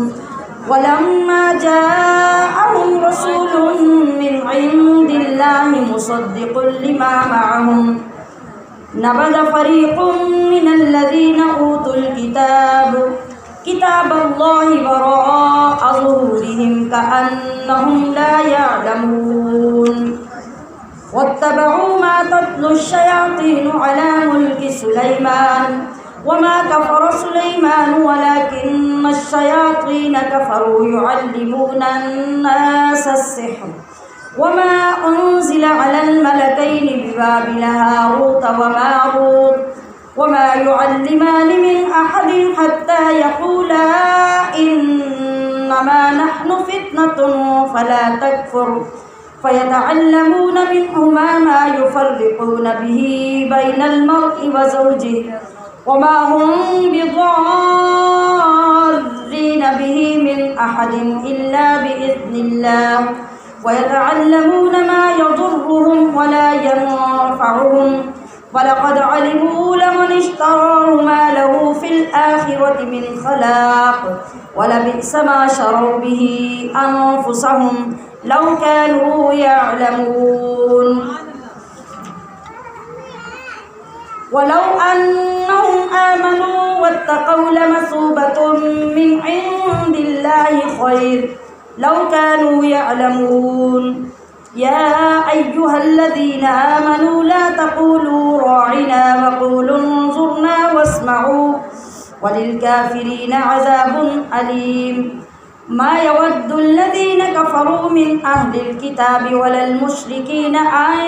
وَلَمَّا جَاءَهُمْ رَسُولٌ مِّنْ عِندِ اللَّهِ مُصَدِّقٌ لِّمَا مَعَهُمْ نبذ فريق من الذين أوتوا الكتاب كتاب الله وراء ظهورهم كأنهم لا يعلمون واتبعوا ما تتلو الشياطين على ملك سليمان وما كفر سليمان ولكن الشياطين كفروا يعلمون الناس السحر وما أنزل على الملكين ببابل هاروت وماروت وما يعلمان من أحد حتى يقولا إنما نحن فتنة فلا تكفر فيتعلمون منهما ما يفرقون به بين المرء وزوجه وما هم بضارين به من أحد إلا بإذن الله ويتعلمون ما يضرهم ولا ينفعهم وَلَقَدْ عَلِمُوا لَمَنِ اشْتَرَاهُ مَا لَهُ فِي الْآخِرَةِ مِنْ خَلَاقٍ وَلَبِئْسَ مَا شَرَوْا بِهِ أَنفُسَهُمْ لَوْ كَانُوا يَعْلَمُونَ وَلَوْ أَنَّهُمْ آمَنُوا وَاتَّقَوْا لَمَثُوبَةٌ مِّنْ عِندِ اللَّهِ خَيْرٌ لَوْ كَانُوا يَعْلَمُونَ يا أيها الذين آمنوا لا تقولوا راعنا وقولوا انظرنا واسمعوا وللكافرين عذاب أليم ما يود الذين كفروا من أهل الكتاب ولا المشركين أن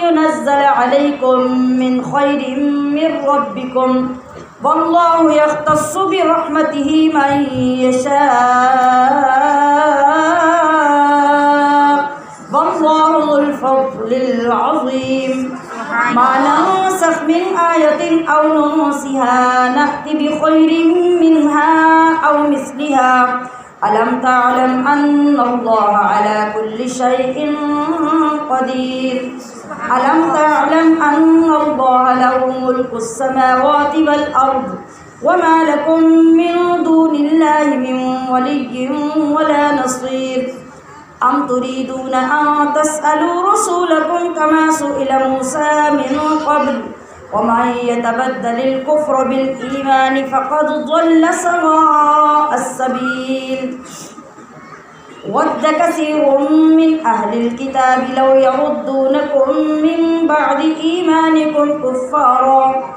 ينزل عليكم من خير من ربكم والله يختص برحمته من يشاء والله ذو الفضل العظيم ما ننسخ من آية أو ننسها نأت بخير منها أو مثلها ألم تعلم أن الله على كل شيء قدير ألم تعلم أن الله له ملك السماوات والأرض وما لكم من دون الله من ولي ولا نصير أم تريدون أن تسألوا رسولكم كما سئل موسى من قبل ومن يتبدل الكفر بالإيمان فقد ضل سواء السبيل ود كثير من أهل الكتاب لو يردونكم من بعد إيمانكم كفارا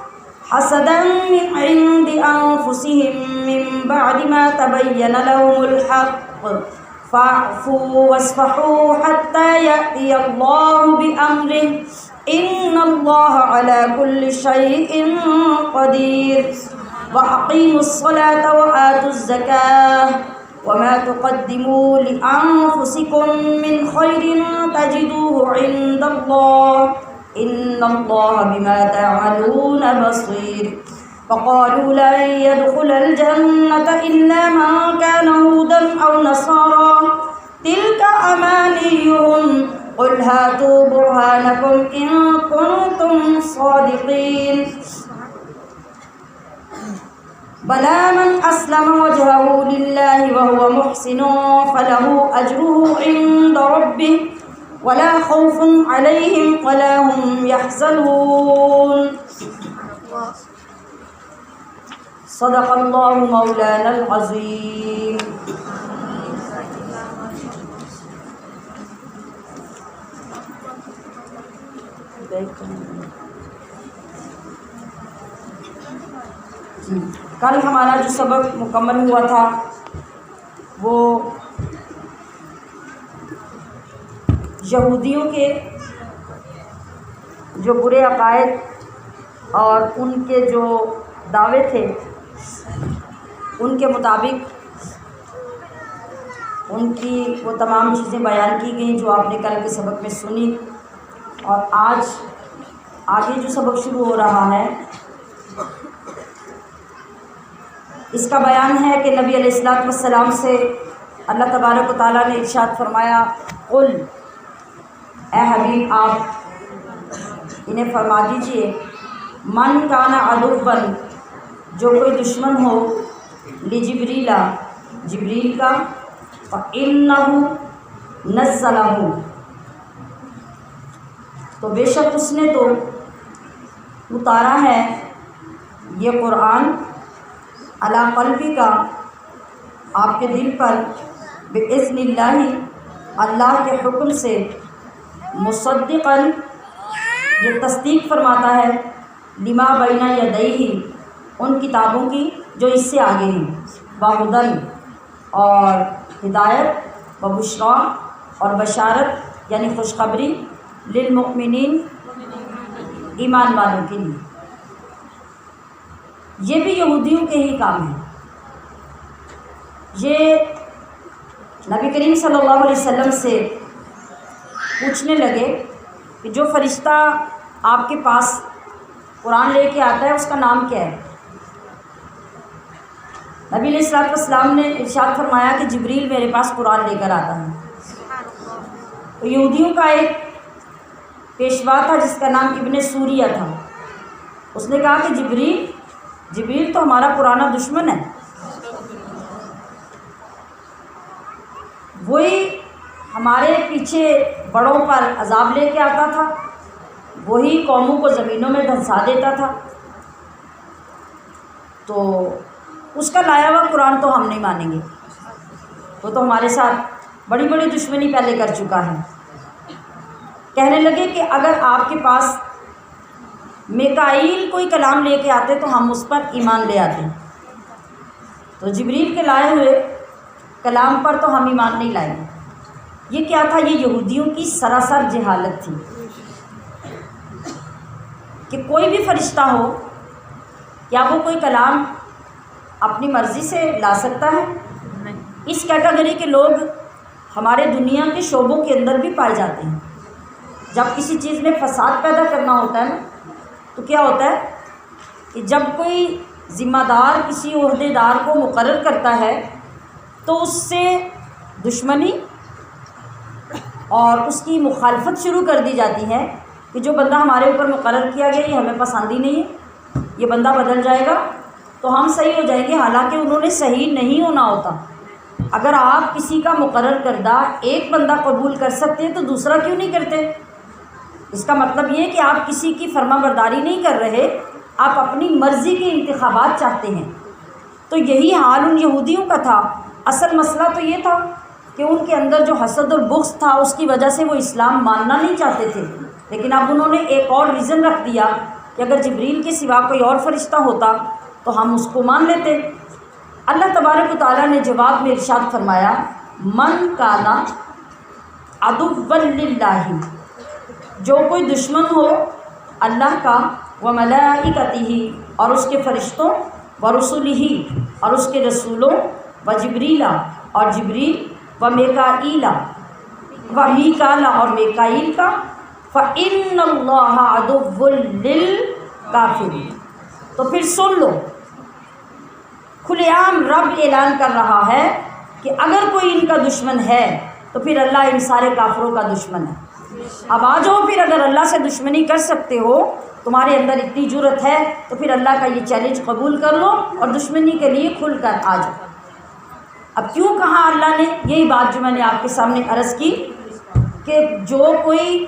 حسدا من عند أنفسهم من بعد ما تبين لهم الحق فاعفوا واصفحوا حتى يأتي الله بأمره إن الله على كل شيء قدير وأقيموا الصلاة وآتوا الزكاة وما تقدموا لأنفسكم من خير تجدوه عند الله إن الله بما تعملون بصير فقالوا لن يدخل الجنة إلا من كان هودا أو نصارى تلك أمانيهم قل هاتوا برهانكم إن كنتم صادقين بلى من أسلم وجهه لله وهو محسن فله أجره عند ربه ولا خوف عليهم ولا هم يحزنون صدق اللہ مولانا العظیم. کل ہمارا جو سبق مکمل ہوا تھا وہ یہودیوں کے جو برے عقائد اور ان کے جو دعوے تھے ان کے مطابق ان کی وہ تمام چیزیں بیان کی گئیں جو آپ نے کل کے سبق میں سنی. اور آج آگے جو سبق شروع ہو رہا ہے اس کا بیان ہے کہ نبی علیہ الصلوۃ والسلام سے اللہ تبارک و تعالیٰ نے ارشاد فرمایا قل اے حبیب آپ انہیں فرما دیجئے من کان عدوا جو کوئی دشمن ہو لجبریل جبریل کا فإنہ نزلہ تو بے شک اس نے تو اتارا ہے یہ قرآن علی قلبی کا آپ کے دل پر بِإِذْنِ اللَّهِ اللہ کے حکم سے مصدقاً یہ تصدیق فرماتا ہے لما بین یدیہ ان کتابوں کی جو اس سے آگے ہیں، وہدی اور ہدایت، وبشریٰ اور بشارت یعنی خوشخبری، للمؤمنین ایمان والوں کے لیے۔ یہ بھی یہودیوں کے ہی کام ہے۔ یہ نبی کریم صلی اللہ علیہ وسلم سے پوچھنے لگے کہ جو فرشتہ آپ کے پاس قرآن لے کے آتا ہے اس کا نام کیا ہے؟ نبی علیہ الصلوۃ والسلام نے ارشاد فرمایا کہ جبریل میرے پاس قرآن لے کر آتا ہے۔ تو یہودیوں کا ایک پیشوا تھا جس کا نام ابن سوریہ تھا، اس نے کہا کہ جبریل تو ہمارا پرانا دشمن ہے، وہی ہمارے پیچھے بڑوں پر عذاب لے کے آتا تھا، وہی قوموں کو زمینوں میں دھنسا دیتا تھا، تو اس کا لایا ہوا قرآن تو ہم نہیں مانیں گے، وہ تو ہمارے ساتھ بڑی بڑی دشمنی پہلے کر چکا ہے۔ کہنے لگے کہ اگر آپ کے پاس میکائیل کوئی کلام لے کے آتے تو ہم اس پر ایمان لے آتے، تو جبریل کے لائے ہوئے کلام پر تو ہم ایمان نہیں لائیں گے۔ یہ کیا تھا؟ یہ یہودیوں کی سراسر جہالت تھی کہ کوئی بھی فرشتہ ہو کیا وہ کوئی کلام اپنی مرضی سے لا سکتا ہے؟ اس کیٹیگری کے لوگ ہمارے دنیا کے شعبوں کے اندر بھی پائے جاتے ہیں۔ جب کسی چیز میں فساد پیدا کرنا ہوتا ہے نا تو کیا ہوتا ہے کہ جب کوئی ذمہ دار کسی عہدے دار کو مقرر کرتا ہے تو اس سے دشمنی اور اس کی مخالفت شروع کر دی جاتی ہے کہ جو بندہ ہمارے اوپر مقرر کیا گیا یہ ہمیں پسند ہی نہیں ہے، یہ بندہ بدل جائے گا تو ہم صحیح ہو جائیں گے، حالانکہ انہوں نے صحیح نہیں ہونا ہوتا۔ اگر آپ کسی کا مقرر کردہ ایک بندہ قبول کر سکتے ہیں تو دوسرا کیوں نہیں کرتے؟ اس کا مطلب یہ کہ آپ کسی کی فرما برداری نہیں کر رہے، آپ اپنی مرضی کے انتخابات چاہتے ہیں۔ تو یہی حال ان یہودیوں کا تھا۔ اصل مسئلہ تو یہ تھا کہ ان کے اندر جو حسد اور بغض تھا اس کی وجہ سے وہ اسلام ماننا نہیں چاہتے تھے، لیکن اب انہوں نے ایک اور ریزن رکھ دیا کہ اگر جبریل کے سوا کوئی اور فرشتہ ہوتا تو ہم اس کو مان لیتے۔ اللہ تبارک و تعالیٰ نے جواب میں ارشاد فرمایا من کانا عدوا للہ، جو کوئی دشمن ہو اللہ کا، وملائکتہ اور اس کے فرشتوں، ورسلہ اور اس کے رسولوں، وجبریل اور جبریل، ومیکائیل ومیکال اور میکائیل کا، فإن اللہ عدو للکافرین۔ تو پھر سن لو، کھلے عام رب اعلان کر رہا ہے کہ اگر کوئی ان کا دشمن ہے تو پھر اللہ ان سارے کافروں کا دشمن ہے۔ اب آ جاؤ، پھر اگر اللہ سے دشمنی کر سکتے ہو، تمہارے اندر اتنی جرت ہے تو پھر اللہ کا یہ چیلنج قبول کر لو اور دشمنی کے لیے کھل کر آ جاؤ۔ اب کیوں کہا اللہ نے؟ یہی بات جو میں نے آپ کے سامنے عرض کی کہ جو کوئی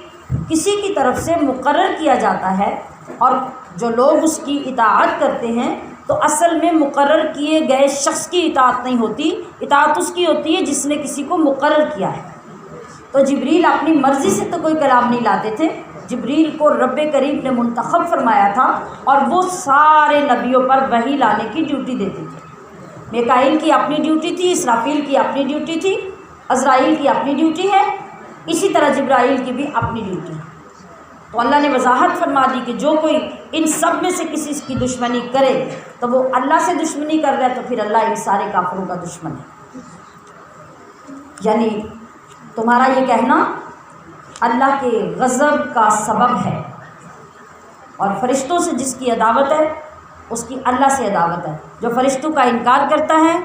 کسی کی طرف سے مقرر کیا جاتا ہے اور جو لوگ اس کی اطاعت کرتے ہیں تو اصل میں مقرر کیے گئے شخص کی اطاعت نہیں ہوتی، اطاعت اس کی ہوتی ہے جس نے کسی کو مقرر کیا ہے۔ تو جبریل اپنی مرضی سے تو کوئی کلام نہیں لاتے تھے، جبریل کو رب کریم نے منتخب فرمایا تھا اور وہ سارے نبیوں پر وحی لانے کی ڈیوٹی دیتے تھے۔ میکائیل کی اپنی ڈیوٹی تھی، اسرافیل کی اپنی ڈیوٹی تھی، عزرائیل کی اپنی ڈیوٹی ہے، اسی طرح جبرائیل کی بھی اپنی ڈیوٹی ہے۔ تو اللہ نے وضاحت فرما دی کہ جو کوئی ان سب میں سے کسی کی دشمنی کرے تو وہ اللہ سے دشمنی کر رہا ہے، تو پھر اللہ ان سارے کافروں کا دشمن ہے۔ یعنی تمہارا یہ کہنا اللہ کے غضب کا سبب ہے، اور فرشتوں سے جس کی عداوت ہے اس کی اللہ سے عداوت ہے۔ جو فرشتوں کا انکار کرتا ہے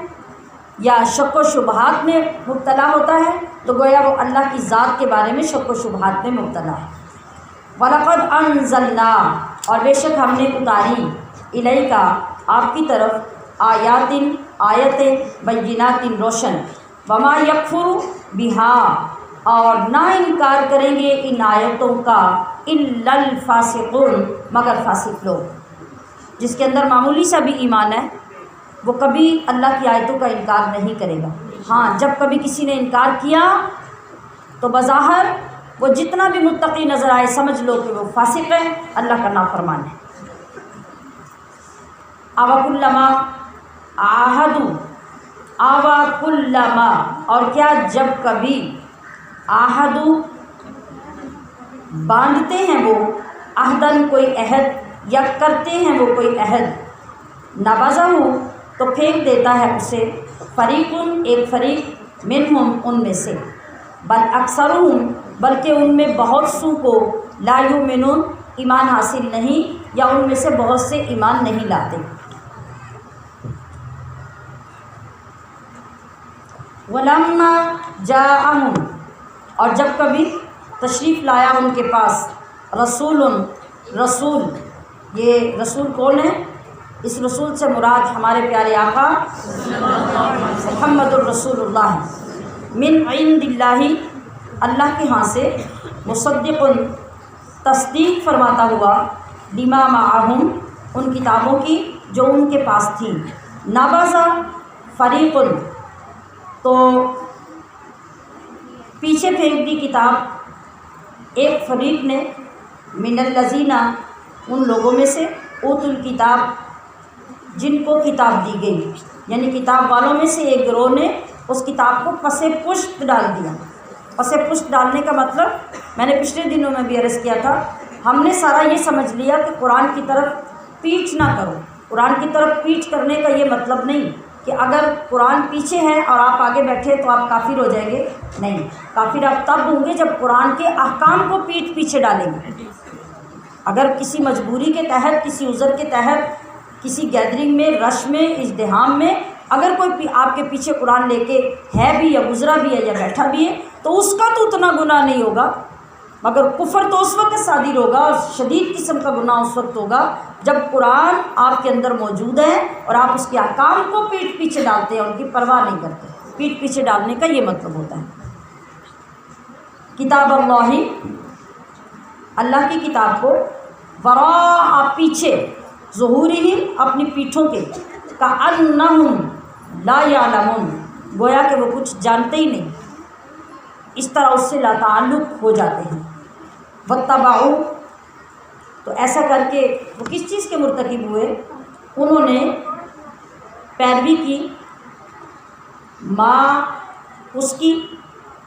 یا شک و شبہات میں مبتلا ہوتا ہے تو گویا وہ اللہ کی ذات کے بارے میں شک و شبہات میں مبتلا ہے۔ وَلَقَدْ أَنزَلْنَا اور بے شک ہم نے اتاری، الیکا آپ کی طرف، آیتیں بینات روشن، وما یکفر بہا اور نہ انکار کریں گے ان آیتوں کا الا الفاسقون مگر فاسق لوگ۔ جس کے اندر معمولی سا بھی ایمان ہے وہ کبھی اللہ کی آیتوں کا انکار نہیں کرے گا۔ ہاں جب کبھی کسی نے انکار کیا تو بظاہر وہ جتنا بھی متقی نظر آئے سمجھ لو کہ وہ فاسق ہے، اللہ کا نافرمان ہے۔ آوا کلما عاہدوا، آوا کلما، اور کیا جب کبھی عاہدوا باندھتے ہیں وہ، عہدن کوئی عہد، یا کرتے ہیں وہ کوئی عہد، نبذہ تو پھینک دیتا ہے اسے، فریقن ایک فریق، منہم ان میں سے، بل اکثرہم بلکہ ان میں بہت سو کو، لا یؤمنون ایمان حاصل نہیں، یا ان میں سے بہت سے ایمان نہیں لاتے۔ وَلَمَّا جَاءَهُمْ، اور جب کبھی تشریف لایا ان کے پاس، رسول، یہ رسول کون ہے؟ اس رسول سے مراد ہمارے پیارے آقا محمد الرسول اللہ، من عند اللہ، اللہ کے ہاں سے، مصدق تصدیق فرماتا ہوا، لما معہم ان کتابوں کی جو ان کے پاس تھی، نبذ فریق تو پیچھے پھینک دی کتاب ایک فریق نے، من الذین ان لوگوں میں سے، اوتوا الکتاب جن کو کتاب دی گئی، یعنی کتاب والوں میں سے ایک گروہ نے اس کتاب کو پس پشت ڈال دیا۔ پس پشت ڈالنے کا مطلب میں نے پچھلے دنوں میں بھی عرض کیا تھا، ہم نے سارا یہ سمجھ لیا کہ قرآن کی طرف پیچھ نہ کرو۔ قرآن کی طرف پیچھ کرنے کا یہ مطلب نہیں کہ اگر قرآن پیچھے ہے اور آپ آگے بیٹھے تو آپ کافر ہو جائیں گے، نہیں، کافر آپ تب ہوں گے جب قرآن کے احکام کو پیچھے ڈالیں گے۔ اگر کسی مجبوری کے تحت، کسی عذر کے تحت، کسی گیدرنگ میں، رش میں، ازدحام میں اگر کوئی آپ کے پیچھے قرآن لے کے ہے بھی، یا گزرا بھی ہے، یا بیٹھا بھی ہے، تو اس کا تو اتنا گناہ نہیں ہوگا، مگر کفر تو اس وقت صادر ہوگا، اور شدید قسم کا گناہ اس وقت ہوگا جب قرآن آپ کے اندر موجود ہے اور آپ اس کے احکام کو پیچھے ڈالتے ہیں، ان کی پرواہ نہیں کرتے۔ پیچھے ڈالنے کا یہ مطلب ہوتا ہے۔ کتاب اللہ، اللہ کی کتاب کو، وراء پیچھے، ظہورہم اپنی پیٹھوں کے، کأنہم لا یعلمون گویا کہ وہ کچھ جانتے ہی نہیں، اس طرح اس سے لا تعلق ہو جاتے ہیں۔ واتبعوا تو ایسا کر کے وہ کس چیز کے مرتکب ہوئے؟ انہوں نے پیروی کی، ماں اس کی،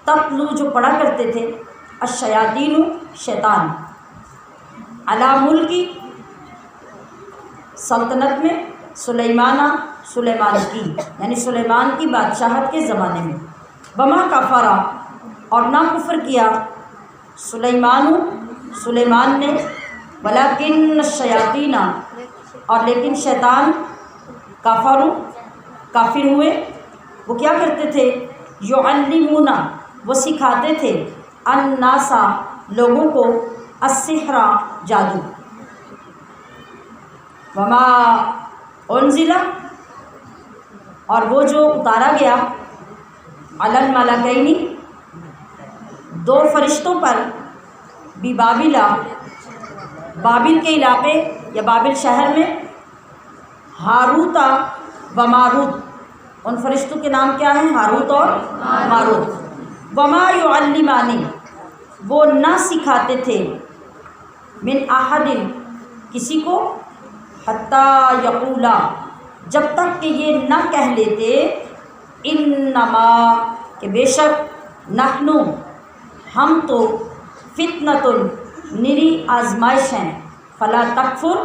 تتلو جو پڑھا کرتے تھے، الشیاطین شیطان، علی ملکی سلطنت میں، سلیمان کی یعنی سلیمان کی بادشاہت کے زمانے میں، وما کفر اور نہ کفر کیا، سلیمان نے، ولکن الشیاطین اور لیکن شیطان، کافر ہوئے۔ وہ کیا کرتے تھے؟ یعلمون وہ سکھاتے تھے، الناس لوگوں کو، السحر جادو، وما انزل اور وہ جو اتارا گیا، علی الملکین دو فرشتوں پر، ببابل بابل کے علاقے یا بابل شہر میں، ہاروت و ماروت ان فرشتوں کے نام کیا ہیں؟ ہاروت اور ماروت۔ وما یعلمان وہ نہ سکھاتے تھے، من احد کسی کو، حتیٰ یقولا جب تک کہ یہ نہ کہہ لیتے، انما کہ بے شک، نحن ہم تو، فتنۃ نری آزمائش ہیں، فلا تکفر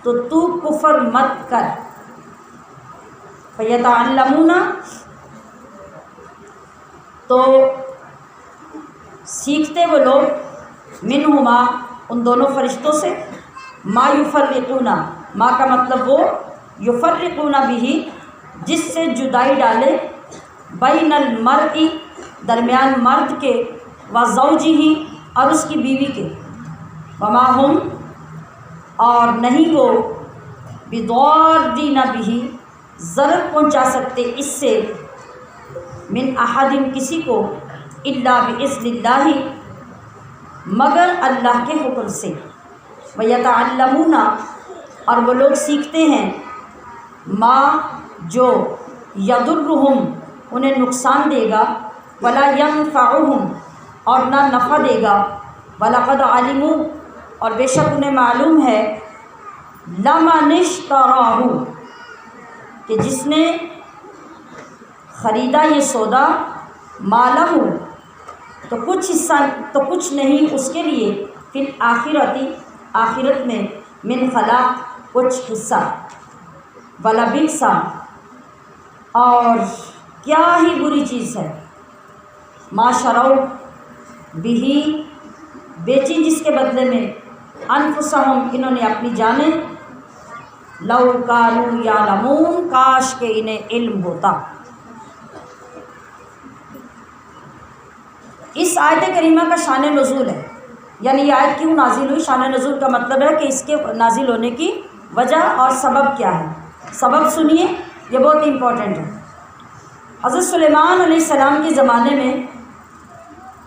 تو کفر مت کر، فیتعلمون تو سیکھتے وہ لوگ، منہما ان دونوں فرشتوں سے، ما یفرقون، ما کا مطلب وہ، یفرقون بھی جس سے جدائی ڈالے، بین المرء درمیان مرد کے، وزوجہ اور اس کی بیوی کے، وما ہم اور نہیں وہ، بضارین بھی ضرر پہنچا سکتے اس سے، من احد کسی کو، الا باذن اللہ مگر اللہ کے حکم سے، ویتعلمون اور وہ لوگ سیکھتے ہیں، ما جو یضرہم انہیں نقصان دے گا، ولا ینفعہم اور نہ نفع دے گا، وَلَقَدْ عَلِمُوا اور بے شک انہیں معلوم ہے، لَمَنِ اشْتَرَاهُ کہ جس نے خریدا یہ سودا، مَالَهُ تو کچھ حصہ تو کچھ نہیں اس کے لیے، فی الآخرۃ آخرت میں، من خلاق کچھ حصہ، وَلَبِئْسَ اور کیا ہی بری چیز ہے، ما شروا بہی بیچی جس کے بدلے میں، انفسہم انہوں نے اپنی جانیں، لو کانوا یعلمون کاش کہ انہیں علم ہوتا۔ اس آیت کریمہ کا شان نزول ہے، یعنی یہ آیت کیوں نازل ہوئی، شان نزول کا مطلب ہے کہ اس کے نازل ہونے کی وجہ اور سبب کیا ہے۔ سبب سنیے، یہ بہت امپورٹنٹ ہے۔ حضرت سلیمان علیہ السلام کے زمانے میں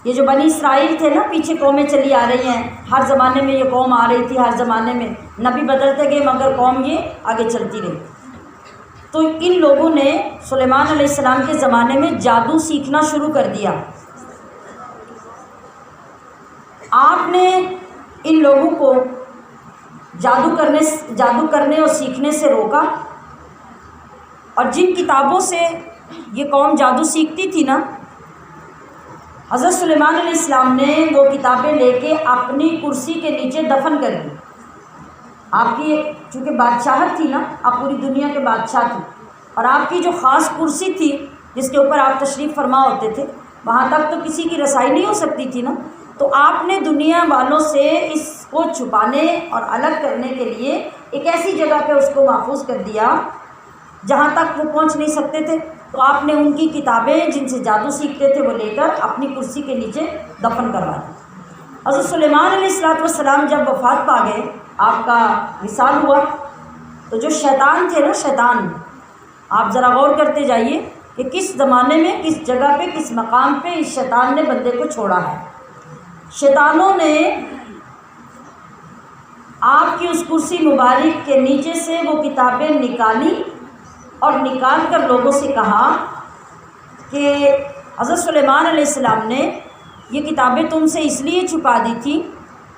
یہ جو بنی اسرائیل تھے نا، پیچھے قومیں چلی آ رہی ہیں، ہر زمانے میں یہ قوم آ رہی تھی، ہر زمانے میں نبی بدلتے گئے مگر قوم یہ آگے چلتی رہی۔ تو ان لوگوں نے سلیمان علیہ السلام کے زمانے میں جادو سیکھنا شروع کر دیا۔ آپ نے ان لوگوں کو جادو کرنے اور سیکھنے سے روکا، اور جن کتابوں سے یہ قوم جادو سیکھتی تھی نا، حضرت سلیمان علیہ السلام نے وہ کتابیں لے کے اپنی کرسی کے نیچے دفن کر دی۔ آپ کی چونکہ بادشاہت تھی نا، آپ پوری دنیا کے بادشاہ تھے، اور آپ کی جو خاص کرسی تھی جس کے اوپر آپ تشریف فرما ہوتے تھے، وہاں تک تو کسی کی رسائی نہیں ہو سکتی تھی نا، تو آپ نے دنیا والوں سے اس کو چھپانے اور الگ کرنے کے لیے ایک ایسی جگہ پہ اس کو محفوظ کر دیا جہاں تک وہ پہنچ نہیں سکتے تھے۔ تو آپ نے ان کی کتابیں جن سے جادو سیکھتے تھے وہ لے کر اپنی کرسی کے نیچے دفن کروا دی۔ حضرت سلیمان علیہ السلام جب وفات پا گئے، آپ کا وصال ہوا، تو جو شیطان تھے نا، شیطان، آپ ذرا غور کرتے جائیے کہ کس زمانے میں، کس جگہ پہ، کس مقام پہ اس شیطان نے بندے کو چھوڑا ہے۔ شیطانوں نے آپ کی اس کرسی مبارک کے نیچے سے وہ کتابیں نکالی، اور نکال کر لوگوں سے کہا کہ حضرت سلیمان علیہ السلام نے یہ کتابیں تم سے اس لیے چھپا دی تھی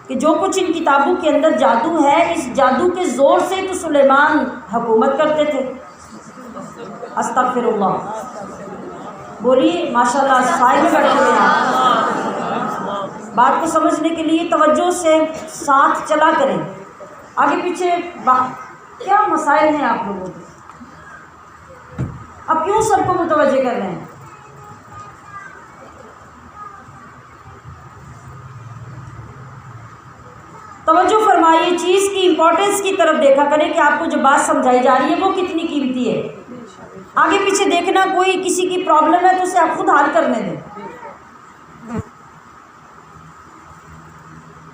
کہ جو کچھ ان کتابوں کے اندر جادو ہے، اس جادو کے زور سے تو سلیمان حکومت کرتے تھے۔ استغفر اللہ، بولیے ماشاءاللہ، سائے میں بیٹھے ہوئے ہیں۔ بات کو سمجھنے کے لیے توجہ سے ساتھ چلا کریں، آگے پیچھے کیا مسائل ہیں آپ لوگوں کے، اب کیوں سب کو متوجہ کر رہے ہیں؟ توجہ فرمائیے، چیز کی امپورٹنس کی طرف دیکھا کریں کہ آپ کو جو بات سمجھائی جا رہی ہے وہ کتنی قیمتی ہے۔ آگے پیچھے دیکھنا، کوئی کسی کی پرابلم ہے تو اسے آپ خود حل کرنے دیں۔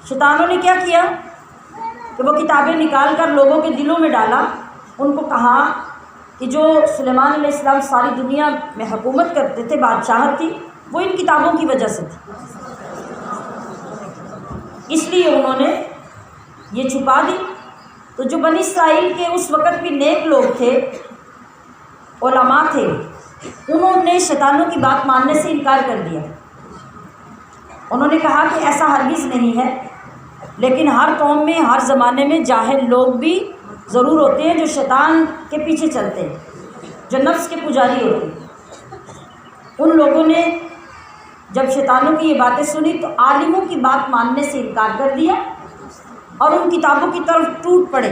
شیطانوں نے کیا کیا کہ وہ کتابیں نکال کر لوگوں کے دلوں میں ڈالا، ان کو کہا کہ جو سلیمان علیہ السلام ساری دنیا میں حکومت کرتے تھے، بادشاہت تھی، وہ ان کتابوں کی وجہ سے تھی، اس لیے انہوں نے یہ چھپا دی۔ تو جو بنی اسرائیل کے اس وقت بھی نیک لوگ تھے، علماء تھے، انہوں نے شیطانوں کی بات ماننے سے انکار کر دیا۔ انہوں نے کہا کہ ایسا ہرگز نہیں ہے، لیکن ہر قوم میں، ہر زمانے میں جاہل لوگ بھی ضرور ہوتے ہیں جو شیطان کے پیچھے چلتے ہیں، جو نفس کے پجاری ہوتے ہیں۔ ان لوگوں نے جب شیطانوں کی یہ باتیں سنی تو عالموں کی بات ماننے سے انکار کر دیا اور ان کتابوں کی طرف ٹوٹ پڑے،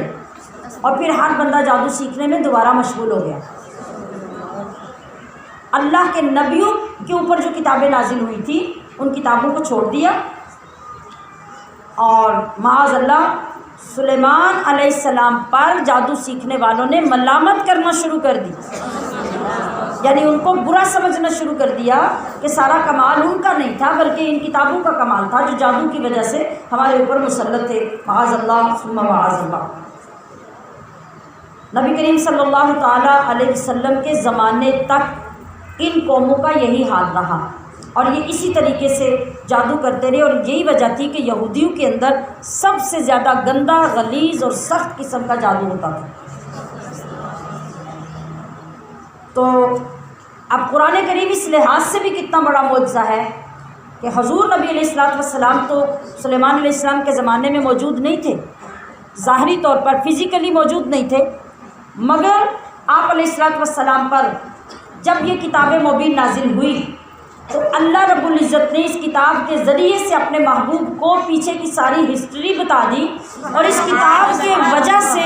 اور پھر ہر بندہ جادو سیکھنے میں دوبارہ مشغول ہو گیا۔ اللہ کے نبیوں کے اوپر جو کتابیں نازل ہوئی تھی ان کتابوں کو چھوڑ دیا، اور معاذ اللہ سلیمان علیہ السلام پر جادو سیکھنے والوں نے ملامت کرنا شروع کر دی، یعنی ان کو برا سمجھنا شروع کر دیا کہ سارا کمال ان کا نہیں تھا بلکہ ان کتابوں کا کمال تھا جو جادو کی وجہ سے ہمارے اوپر مسلط تھے، معاذ اللہ ثم معاذ اللہ۔ نبی کریم صلی اللہ تعالیٰ علیہ وسلم کے زمانے تک ان قوموں کا یہی حال رہا، اور یہ اسی طریقے سے جادو کرتے رہے، اور یہی وجہ تھی کہ یہودیوں کے اندر سب سے زیادہ گندا، غلیظ اور سخت قسم کا جادو ہوتا تھا۔ تو اب قرآن کریم اس لحاظ سے بھی کتنا بڑا معجزہ ہے کہ حضور نبی علیہ الصلوۃ والسلام تو سلیمان علیہ السلام کے زمانے میں موجود نہیں تھے، ظاہری طور پر فزیکلی موجود نہیں تھے، مگر آپ علیہ الصلوۃ والسلام پر جب یہ کتاب مبین نازل ہوئی تو اللہ رب العزت نے اس کتاب کے ذریعے سے اپنے محبوب کو پیچھے کی ساری ہسٹری بتا دی، اور اس کتاب کے وجہ سے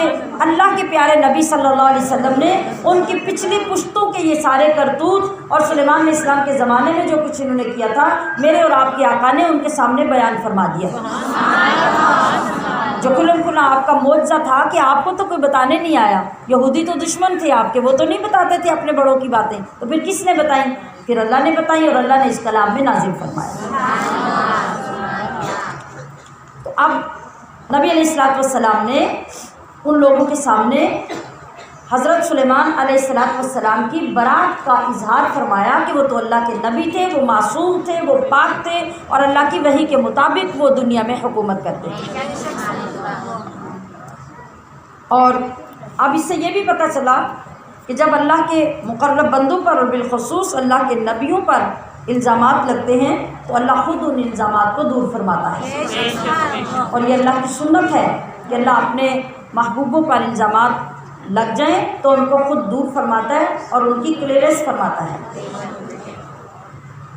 اللہ کے پیارے نبی صلی اللہ علیہ وسلم نے ان کی پچھلی پشتوں کے یہ سارے کرتوت اور سلیمان علیہ السلام کے زمانے میں جو کچھ انہوں نے کیا تھا میرے اور آپ کے آقا نے ان کے سامنے بیان فرما دیا، جو کھلم کھلا آپ کا معجزہ تھا کہ آپ کو تو کوئی بتانے نہیں آیا۔ یہودی تو دشمن تھے آپ کے، وہ تو نہیں بتاتے تھے اپنے بڑوں کی باتیں، تو پھر کس نے بتائیں؟ پھر اللہ نے بتائی، اور اللہ نے اس کلام میں نازل فرمایا۔ تو اب نبی علیہ الصلوۃ والسلام نے ان لوگوں کے سامنے حضرت سلیمان علیہ الصلوۃ والسلام کی برات کا اظہار فرمایا کہ وہ تو اللہ کے نبی تھے، وہ معصوم تھے، وہ پاک تھے، اور اللہ کی وحی کے مطابق وہ دنیا میں حکومت کرتے تھے۔ اور اب اس سے یہ بھی پتہ چلا کہ جب اللہ کے مقرب بندوں پر اور بالخصوص اللہ کے نبیوں پر الزامات لگتے ہیں تو اللہ خود ان الزامات کو دور فرماتا ہے، اور یہ اللہ کی سنت ہے کہ اللہ اپنے محبوبوں پر الزامات لگ جائیں تو ان کو خود دور فرماتا ہے اور ان کی کلیئرنس فرماتا ہے۔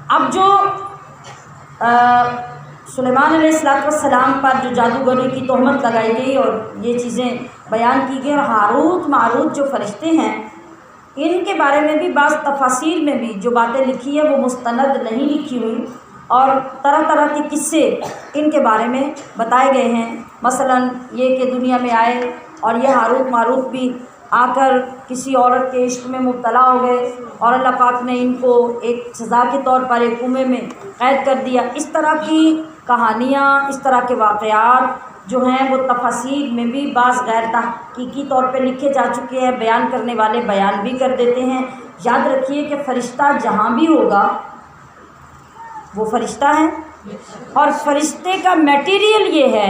اب جو سلیمان علیہ السلام پر جو جادوگری کی تہمت لگائی گئی اور یہ چیزیں بیان کی گئی، اور ہاروت ماروت جو فرشتے ہیں ان کے بارے میں بھی بعض تفاصیل میں بھی جو باتیں لکھی ہیں وہ مستند نہیں لکھی ہوئی، اور طرح طرح کے قصے ان کے بارے میں بتائے گئے ہیں۔ مثلا یہ کہ دنیا میں آئے اور یہ ہاروت ماروت بھی آ کر کسی عورت کے عشق میں مبتلا ہو گئے، اور اللہ پاک نے ان کو ایک سزا کے طور پر ایک کنویں میں قید کر دیا۔ اس طرح کی کہانیاں، اس طرح کے واقعات جو ہیں وہ تفاصیل میں بھی بعض غیر تحقیقی طور پہ لکھے جا چکے ہیں، بیان کرنے والے بیان بھی کر دیتے ہیں۔ یاد رکھیے کہ فرشتہ جہاں بھی ہوگا وہ فرشتہ ہے، اور فرشتے کا میٹیریل یہ ہے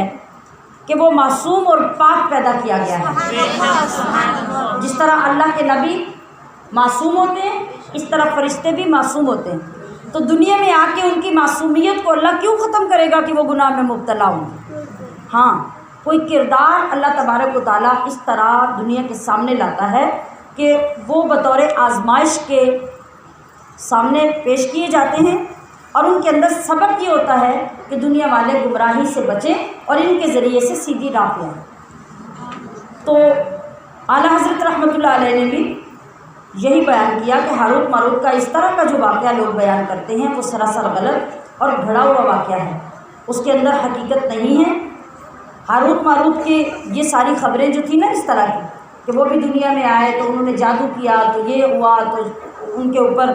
کہ وہ معصوم اور پاک پیدا کیا گیا ہے۔ جس طرح اللہ کے نبی معصوم ہوتے ہیں اس طرح فرشتے بھی معصوم ہوتے ہیں، تو دنیا میں آ کے ان کی معصومیت کو اللہ کیوں ختم کرے گا کہ وہ گناہ میں مبتلا ہوں؟ ہاں، کوئی کردار اللہ تبارک و تعالیٰ اس طرح دنیا کے سامنے لاتا ہے کہ وہ بطور آزمائش کے سامنے پیش کیے جاتے ہیں، اور ان کے اندر سبق یہ ہوتا ہے کہ دنیا والے گمراہی سے بچیں اور ان کے ذریعے سے سیدھی راہ پہ آئیں۔ تو اعلیٰ حضرت رحمۃ اللہ علیہ نے بھی یہی بیان کیا کہ ہاروت ماروت کا اس طرح کا جو واقعہ لوگ بیان کرتے ہیں وہ سراسر غلط اور گھڑا ہوا واقعہ ہے، اس کے اندر حقیقت نہیں ہے۔ ہاروت ماروت کے یہ ساری خبریں جو تھیں نا اس طرح کی کہ وہ بھی دنیا میں آئے تو انہوں نے جادو کیا تو یہ ہوا تو ان کے اوپر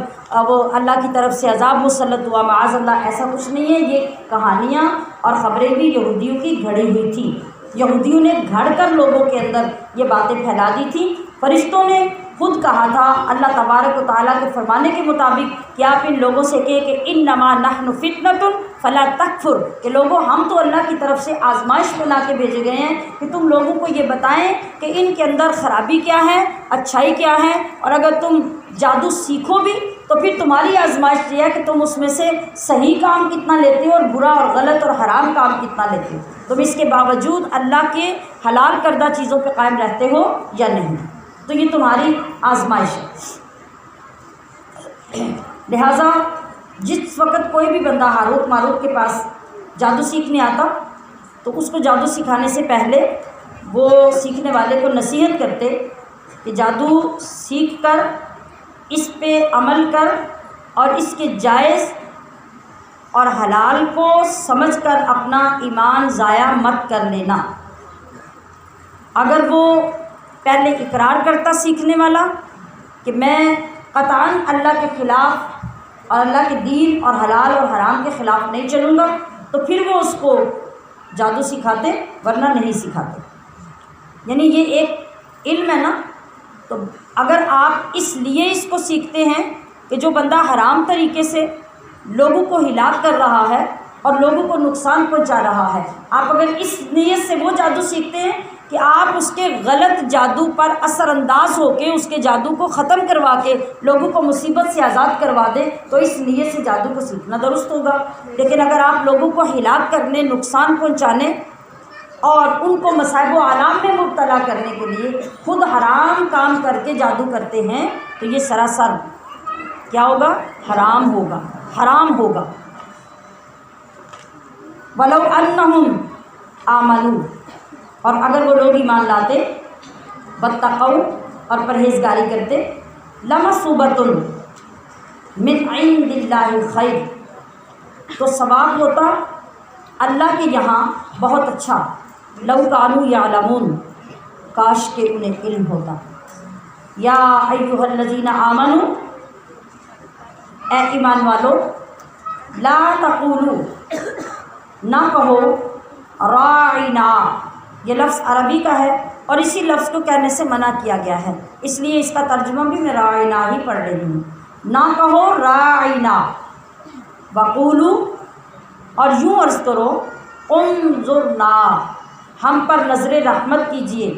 وہ اللہ کی طرف سے عذاب مسلط ہوا، معاذ اللہ، ایسا کچھ نہیں ہے۔ یہ کہانیاں اور خبریں بھی یہودیوں کی گھڑی ہوئی تھیں، یہودیوں نے گھڑ کر لوگوں کے اندر یہ باتیں پھیلا دی تھیں۔ فرشتوں نے خود کہا تھا اللہ تبارک و تعالیٰ کے فرمانے کے مطابق کہ آپ ان لوگوں سے کہے کہ انما نحن فتنۃ فلا تکفر، کہ لوگوں ہم تو اللہ کی طرف سے آزمائش بنا کے بھیجے گئے ہیں کہ تم لوگوں کو یہ بتائیں کہ ان کے اندر خرابی کیا ہے، اچھائی کیا ہے، اور اگر تم جادو سیکھو بھی تو پھر تمہاری آزمائش یہ ہے کہ تم اس میں سے صحیح کام کتنا لیتے ہو اور برا اور غلط اور حرام کام کتنا لیتے ہو، تم اس کے باوجود اللہ کے حلال کردہ چیزوں پہ قائم رہتے ہو یا نہیں، تو یہ تمہاری آزمائش ہے۔ لہٰذا جس وقت کوئی بھی بندہ ہاروت ماروت کے پاس جادو سیکھنے آتا تو اس کو جادو سکھانے سے پہلے وہ سیکھنے والے کو نصیحت کرتے کہ جادو سیکھ کر اس پہ عمل کر اور اس کے جائز اور حلال کو سمجھ کر اپنا ایمان ضائع مت کر لینا۔ اگر وہ پہلے اقرار کرتا سیکھنے والا کہ میں قطعاً اللہ کے خلاف اور اللہ کے دین اور حلال اور حرام کے خلاف نہیں چلوں گا، تو پھر وہ اس کو جادو سکھاتے، ورنہ نہیں سکھاتے۔ یعنی یہ ایک علم ہے نا، تو اگر آپ اس لیے اس کو سیکھتے ہیں کہ جو بندہ حرام طریقے سے لوگوں کو ہلاک کر رہا ہے اور لوگوں کو نقصان پہنچا رہا ہے۔ آپ اگر اس نیت سے وہ جادو سیکھتے ہیں کہ آپ اس کے غلط جادو پر اثر انداز ہو کے اس کے جادو کو ختم کروا کے لوگوں کو مصیبت سے آزاد کروا دیں، تو اس نیت سے جادو کو سیکھنا درست ہوگا۔ لیکن اگر آپ لوگوں کو ہلاک کرنے، نقصان پہنچانے اور ان کو مصائب و آلام میں مبتلا کرنے کے لیے خود حرام کام کر کے جادو کرتے ہیں، تو یہ سراسر کیا ہوگا؟ حرام ہوگا، حرام ہوگا۔ وَلَوْ أَنَّهُمْ آمَنُوا، اور اگر وہ لوگ ایمان لاتے، وَاتَّقَوْا، اور پرہیزگاری کرتے، لَمَثُوبَةٌ مِنْ عِنْدِ اللَّهِ خَيْرٌ، تو ثواب ہوتا اللہ کے یہاں بہت اچھا، لَوْ كَانُوا يَعْلَمُونَ، کاش کہ انہیں علم ہوتا۔ یا ایھا الذین آمنوا، اے ایمان والو، لا تقولوا، نہ کہو، راعنا، یہ لفظ عربی کا ہے اور اسی لفظ کو کہنے سے منع کیا گیا ہے، اس لیے اس کا ترجمہ بھی میں راعنا ہی پڑھ رہی ہوں۔ نہ کہو راعنا، وقولوا، اور یوں عرض کرو، انظرنا، ہم پر نظر رحمت کیجیے،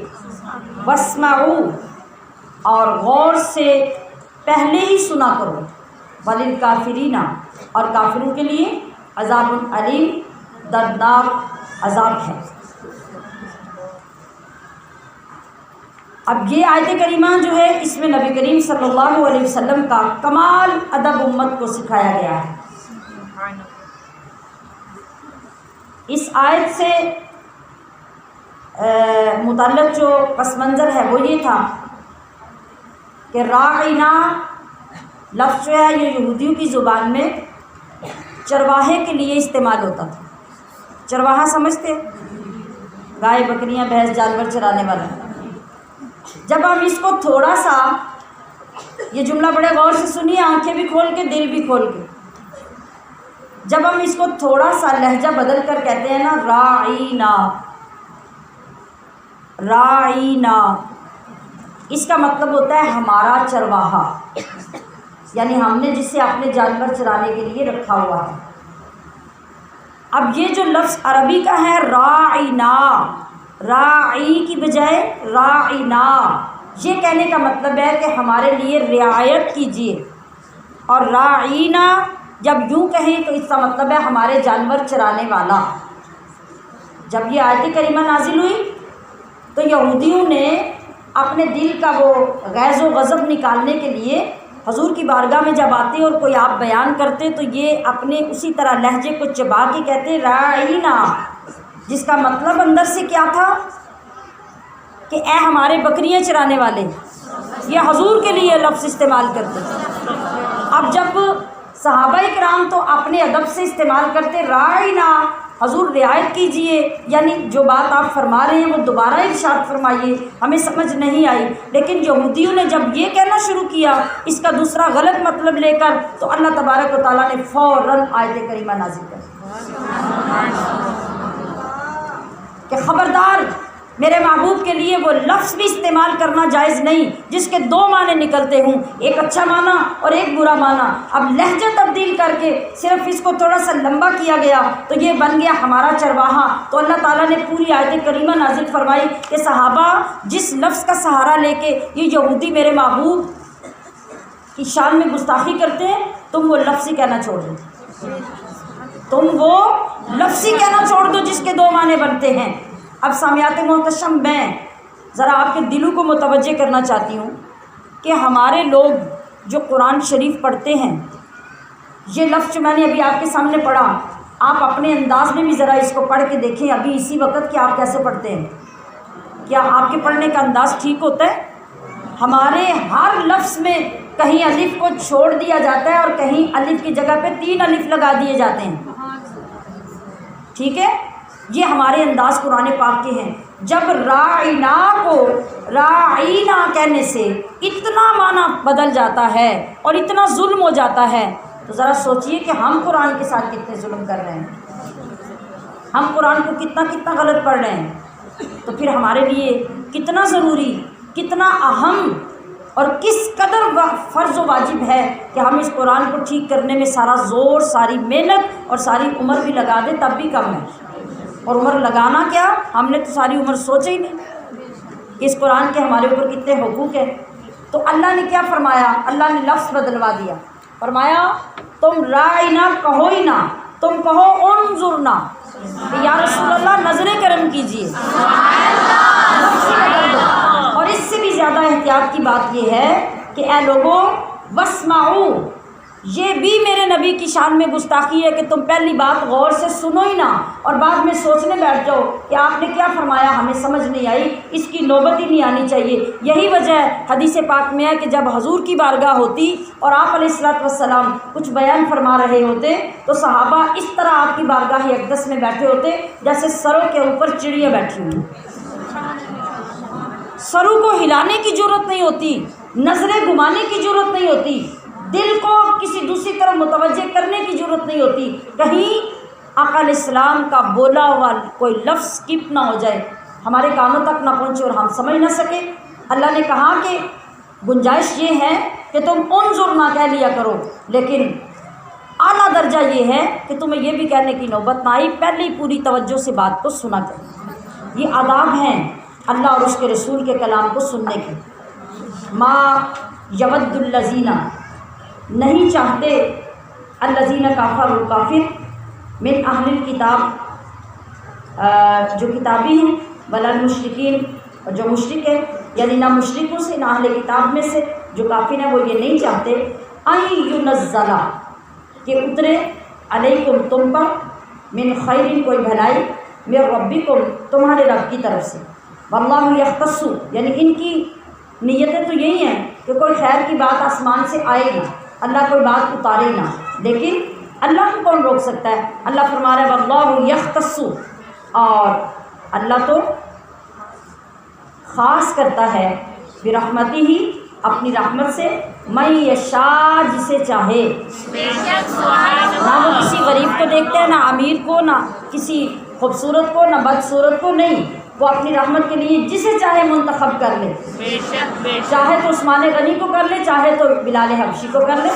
واسمعوا، اور غور سے پہلے ہی سنا کرو، وللکافرین، اور کافروں کے لیے عذاب علیم، دردناک عذاب ہے۔ اب یہ آیت کریمہ جو ہے، اس میں نبی کریم صلی اللہ علیہ وسلم کا کمال ادب امت کو سکھایا گیا ہے۔ اس آیت سے متعلق جو پس منظر ہے وہ یہ تھا کہ راعنا لفظ جو ہے یہ یہودیوں کی زبان میں چرواہے کے لیے استعمال ہوتا تھا۔ چرواہا سمجھتے؟ گائے، بکریاں، بھینس، جانور چرانے والا۔ جب ہم اس کو تھوڑا سا، یہ جملہ بڑے غور سے سنیے، آنکھیں بھی کھول کے، دل بھی کھول کے، جب ہم اس کو تھوڑا سا لہجہ بدل کر کہتے ہیں نا، راعینا، راعینا، اس کا مطلب ہوتا ہے ہمارا چرواہا، یعنی ہم نے جسے اپنے جانور چرانے کے لیے رکھا ہوا ہے۔ اب یہ جو لفظ عربی کا ہے راعینا، راعی کی بجائے راعینا، یہ کہنے کا مطلب ہے کہ ہمارے لیے رعایت کیجیے، اور راعینا جب یوں کہیں تو اس کا مطلب ہے ہمارے جانور چرانے والا۔ جب یہ آیت کریمہ نازل ہوئی تو یہودیوں نے اپنے دل کا وہ غیظ و غضب نکالنے کے لیے حضور کی بارگاہ میں جب آتے اور کوئی آپ بیان کرتے تو یہ اپنے اسی طرح لہجے کو چبا کے کہتے راعینا، جس کا مطلب اندر سے کیا تھا کہ اے ہمارے بکریاں چرانے والے، یہ حضور کے لیے لفظ استعمال کرتے تھے۔ اب جب صحابہ کرام تو اپنے ادب سے استعمال کرتے راعینا، حضور رعایت کیجئے، یعنی جو بات آپ فرما رہے ہیں وہ دوبارہ ارشاد فرمائیے، ہمیں سمجھ نہیں آئی۔ لیکن یہودیوں نے جب یہ کہنا شروع کیا اس کا دوسرا غلط مطلب لے کر، تو اللہ تبارک و تعالیٰ نے فوراً آیت کریمہ نازل کر کہ خبردار، میرے محبوب کے لیے وہ لفظ بھی استعمال کرنا جائز نہیں جس کے دو معنی نکلتے ہوں، ایک اچھا معنی اور ایک برا معنی۔ اب لہجہ تبدیل کر کے صرف اس کو تھوڑا سا لمبا کیا گیا تو یہ بن گیا ہمارا چرواہا۔ تو اللہ تعالیٰ نے پوری آیت کریمہ نازل فرمائی کہ صحابہ جس لفظ کا سہارا لے کے یہ یہودی میرے محبوب کی شان میں گستاخی کرتے ہیں، تم وہ لفظ ہی کہنا چھوڑ دو، تم وہ لفظ ہی کہنا چھوڑ دو جس کے دو معنی بنتے ہیں۔ اب سامعات محتشم، میں ذرا آپ کے دلوں کو متوجہ کرنا چاہتی ہوں کہ ہمارے لوگ جو قرآن شریف پڑھتے ہیں، یہ لفظ جو میں نے ابھی آپ کے سامنے پڑھا، آپ اپنے انداز میں بھی ذرا اس کو پڑھ کے دیکھیں ابھی اسی وقت کہ آپ کیسے پڑھتے ہیں۔ کیا آپ کے پڑھنے کا انداز ٹھیک ہوتا ہے؟ ہمارے ہر لفظ میں کہیں الف کو چھوڑ دیا جاتا ہے اور کہیں الف کی جگہ پہ 3 الف لگا دیے جاتے ہیں، ٹھیک ہے؟ یہ ہمارے انداز قرآن پاک کے ہیں۔ جب راعینا کو راعینا کہنے سے اتنا معنی بدل جاتا ہے اور اتنا ظلم ہو جاتا ہے، تو ذرا سوچئے کہ ہم قرآن کے ساتھ کتنے ظلم کر رہے ہیں، ہم قرآن کو کتنا غلط پڑھ رہے ہیں۔ تو پھر ہمارے لیے کتنا ضروری، کتنا اہم اور کس قدر فرض و واجب ہے کہ ہم اس قرآن کو ٹھیک کرنے میں سارا زور، ساری محنت اور ساری عمر بھی لگا دیں تب بھی کم ہے۔ اور عمر لگانا کیا، ہم نے تو ساری عمر سوچا ہی نہیں کہ اس قرآن کے ہمارے اوپر کتنے حقوق ہیں۔ تو اللہ نے کیا فرمایا، اللہ نے لفظ بدلوا دیا، فرمایا تم رائنا کہو ہی نہ، تم کہو انظرنا، کہ یا رسول اللہ نظر کرم کیجیے، اور اس سے بھی زیادہ احتیاط کی بات یہ ہے کہ اے لوگوں واسمعوا، یہ بھی میرے نبی کی شان میں گستاخی ہے کہ تم پہلی بات غور سے سنو ہی نہ اور بعد میں سوچنے بیٹھ جاؤ کہ آپ نے کیا فرمایا، ہمیں سمجھ نہیں آئی، اس کی نوبت ہی نہیں آنی چاہیے۔ یہی وجہ ہے حدیث پاک میں ہے کہ جب حضور کی بارگاہ ہوتی اور آپ علیہ الصلوۃ والسلام کچھ بیان فرما رہے ہوتے تو صحابہ اس طرح آپ کی بارگاہ اقدس میں بیٹھے ہوتے جیسے سروں کے اوپر چڑیاں بیٹھی ہوئی، سروں کو ہلانے کی ضرورت نہیں ہوتی، نظریں گھمانے کی ضرورت نہیں ہوتی، دل کو کسی دوسری طرف متوجہ کرنے کی ضرورت نہیں ہوتی، کہیں آقا علیہ السلام کا بولا ہوا کوئی لفظ اسکپ نہ ہو جائے، ہمارے کانوں تک نہ پہنچے اور ہم سمجھ نہ سکے۔ اللہ نے کہا کہ گنجائش یہ ہے کہ تم انظرنا کہہ لیا کرو، لیکن اعلیٰ درجہ یہ ہے کہ تمہیں یہ بھی کہنے کی نوبت نہ آئی، پہلے ہی پوری توجہ سے بات کو سنا کرو۔ یہ آداب ہیں اللہ اور اس کے رسول کے کلام کو سننے کے۔ ما یود الذین، نہیں چاہتے الذین کافروا، کافر، من اہل الکتاب، جو کتابی ہیں، ولا المشرکین، اور جو مشرک ہے، یعنی نہ مشرکوں سے نہ اہل کتاب میں سے جو کافر ہیں وہ یہ نہیں چاہتے ان ینزل، کہ اترے علیکم تم پر، من خیر کوئی بھلائی، من ربکم تمہارے رب کی طرف سے، واللہ یختص، یعنی ان کی نیتیں تو یہی ہیں کہ کوئی خیر کی بات آسمان سے آئے گی، اللہ کوئی بات اتارے نہ، لیکن اللہ کو کون روک سکتا ہے؟ اللہ فرما رہا ہے واللہ یختص، اور اللہ تو خاص کرتا ہے برحمتہ ہی، اپنی رحمت سے، من یشاء، جسے چاہے۔ نہ وہ کسی غریب کو دیکھتے ہیں، نہ امیر کو، نہ کسی خوبصورت کو، نہ بدصورت کو، نہیں، وہ اپنی رحمت کے لیے جسے چاہے منتخب کر لے، چاہے تو عثمان غنی کو کر لے، چاہے تو بلال حبشی کو کر لے،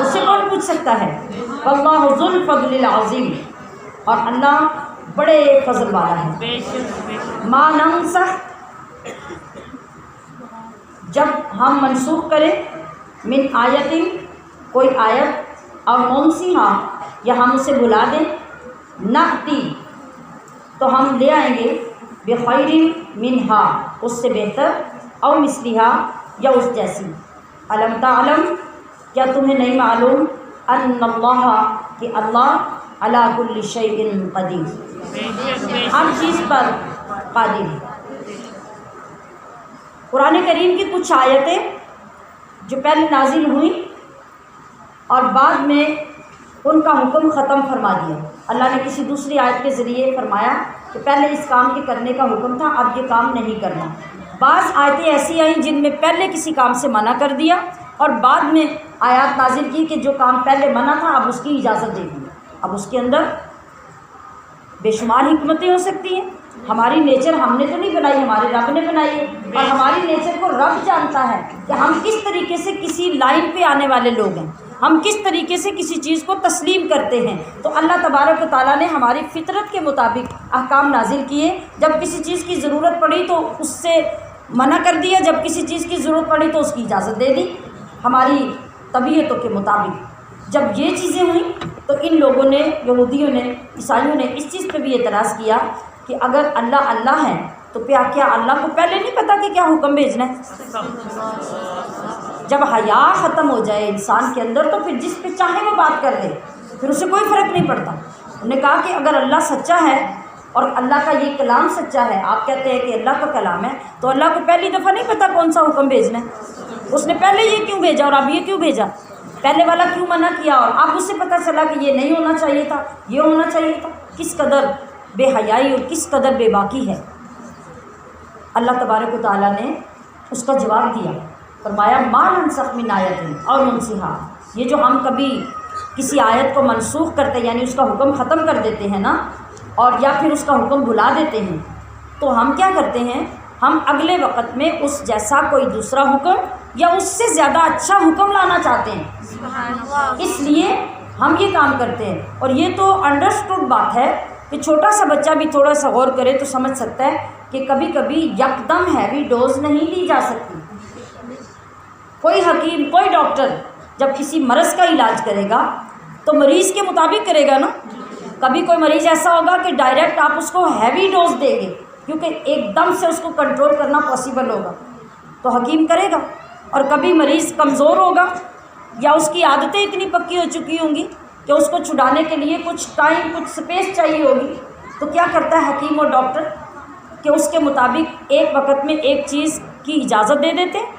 اس سے کون پوچھ سکتا ہے؟ واللہ ذو الفضل العظیم، اور اللہ بڑے فضل والا ہے۔ ما ننسخ، جب ہم منسوخ کریں، من آیت، کوئی آیت، اور ننسیہا، یا ہم اسے بلا دیں، نأتی، تو ہم لے آئیں گے، بخیر منہا، اس سے بہتر، او مثلہا، یا اس جیسی۔ الم تعلم، کیا تمہیں نہیں معلوم، ان اللہ، کہ اللہ علی کل شیء قدیر، ہر چیز پر قادر ہے۔ قرآن کریم کی کچھ آیتیں جو پہلے نازل ہوئیں اور بعد میں ان کا حکم ختم فرما دیا، اللہ نے کسی دوسری آیت کے ذریعے فرمایا کہ پہلے اس کام کے کرنے کا حکم تھا، اب یہ کام نہیں کرنا۔ بعض آیتیں ایسی آئیں جن میں پہلے کسی کام سے منع کر دیا اور بعد میں آیات نازل کی کہ جو کام پہلے منع تھا اب اس کی اجازت دے دی۔ اب اس کے اندر بے شمار حکمتیں ہو سکتی ہیں، ہماری نیچر ہم نے تو نہیں بنائی، ہمارے رب نے بنائی ہے، اور ہماری نیچر کو رب جانتا ہے کہ ہم کس طریقے سے کسی لائن پہ آنے والے لوگ ہیں، ہم کس طریقے سے کسی چیز کو تسلیم کرتے ہیں۔ تو اللہ تبارک و تعالیٰ نے ہماری فطرت کے مطابق احکام نازل کیے، جب کسی چیز کی ضرورت پڑی تو اس سے منع کر دیا، جب کسی چیز کی ضرورت پڑی تو اس کی اجازت دے دی، ہماری طبیعتوں کے مطابق۔ جب یہ چیزیں ہوئیں تو ان لوگوں نے، یہودیوں نے، عیسائیوں نے اس چیز پہ بھی اعتراض کیا کہ اگر اللہ اللہ ہے تو کیا اللہ کو پہلے نہیں پتا کہ کیا حکم بھیجنا ہے؟ جب حیا ختم ہو جائے انسان کے اندر تو پھر جس پہ چاہے وہ بات کر لے، پھر اسے کوئی فرق نہیں پڑتا۔ انہوں نے کہا کہ اگر اللہ سچا ہے اور اللہ کا یہ کلام سچا ہے، آپ کہتے ہیں کہ اللہ کا کلام ہے، تو اللہ کو پہلی دفعہ نہیں پتا کون سا حکم بھیجنا ہے؟ اس نے پہلے یہ کیوں بھیجا اور اب یہ کیوں بھیجا؟ پہلے والا کیوں منع کیا اور اب اس سے پتہ چلا کہ یہ نہیں ہونا چاہیے تھا، یہ ہونا چاہیے تھا؟ کس قدر بے حیائی اور کس قدر بے باکی ہے۔ اللہ تبارک و تعالیٰ نے اس کا جواب دیا، فرمایا ما ننسخ من آیت اور ننسیہا، یہ جو ہم کبھی کسی آیت کو منسوخ کرتے یعنی اس کا حکم ختم کر دیتے ہیں نا، اور یا پھر اس کا حکم بھلا دیتے ہیں، تو ہم کیا کرتے ہیں ہم اگلے وقت میں اس جیسا کوئی دوسرا حکم یا اس سے زیادہ اچھا حکم لانا چاہتے ہیں، اس لیے ہم یہ کام کرتے ہیں۔ اور یہ تو انڈرسٹوڈ بات ہے کہ چھوٹا سا بچہ بھی تھوڑا سا غور کرے تو سمجھ سکتا ہے کہ کبھی کبھی یکدم ہیوی ڈوز نہیں لی جا سکتی۔ کوئی حکیم، کوئی ڈاکٹر جب کسی مرض کا علاج کرے گا تو مریض کے مطابق کرے گا نا۔ کبھی کوئی مریض ایسا ہوگا کہ ڈائریکٹ آپ اس کو ہیوی ڈوز دیں گے کیونکہ ایک دم سے اس کو کنٹرول کرنا پاسبل ہوگا تو حکیم کرے گا۔ اور کبھی مریض کمزور ہوگا یا اس کی عادتیں اتنی پکی ہو چکی ہوں گی کہ اس کو چھڑانے کے لیے کچھ ٹائم، کچھ سپیس چاہیے ہوگی، تو کیا کرتا ہے حکیم اور ڈاکٹر کہ اس کے مطابق ایک وقت میں ایک چیز کی اجازت دے دیتے ہیں،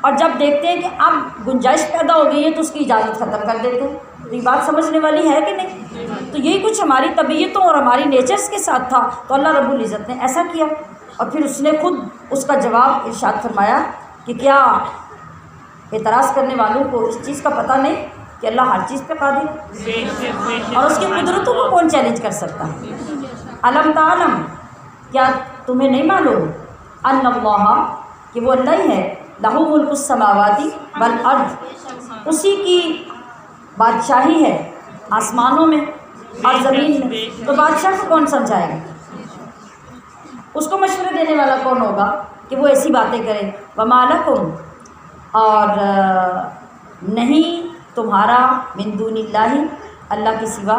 اور جب دیکھتے ہیں کہ اب گنجائش پیدا ہو گئی ہے تو اس کی اجازت ختم کر دیتے ہیں۔ تو یہ بات سمجھنے والی ہے کہ نہیں؟ تو یہی کچھ ہماری طبیعتوں اور ہماری نیچرز کے ساتھ تھا، تو اللہ رب العزت نے ایسا کیا، اور پھر اس نے خود اس کا جواب ارشاد فرمایا کہ کیا اعتراض کرنے والوں کو اس چیز کا پتہ نہیں کہ اللہ ہر چیز پہ قادر ہے اور اس کی قدرتوں کو کون چیلنج کر سکتا ہے؟ علم تعلم، کیا تمہیں نہیں معلوم ان اللہ، کہ وہ اللہ ہی ہے، لہ ملک السماوات والارض، اسی کی بادشاہی ہے آسمانوں میں اور زمین میں، تو بادشاہ کو کون سمجھائے گا؟ اس کو مشورے دینے والا کون ہوگا کہ وہ ایسی باتیں کرے؟ وما لکم، اور نہیں تمہارا من دون اللہ، اللہ کے سوا،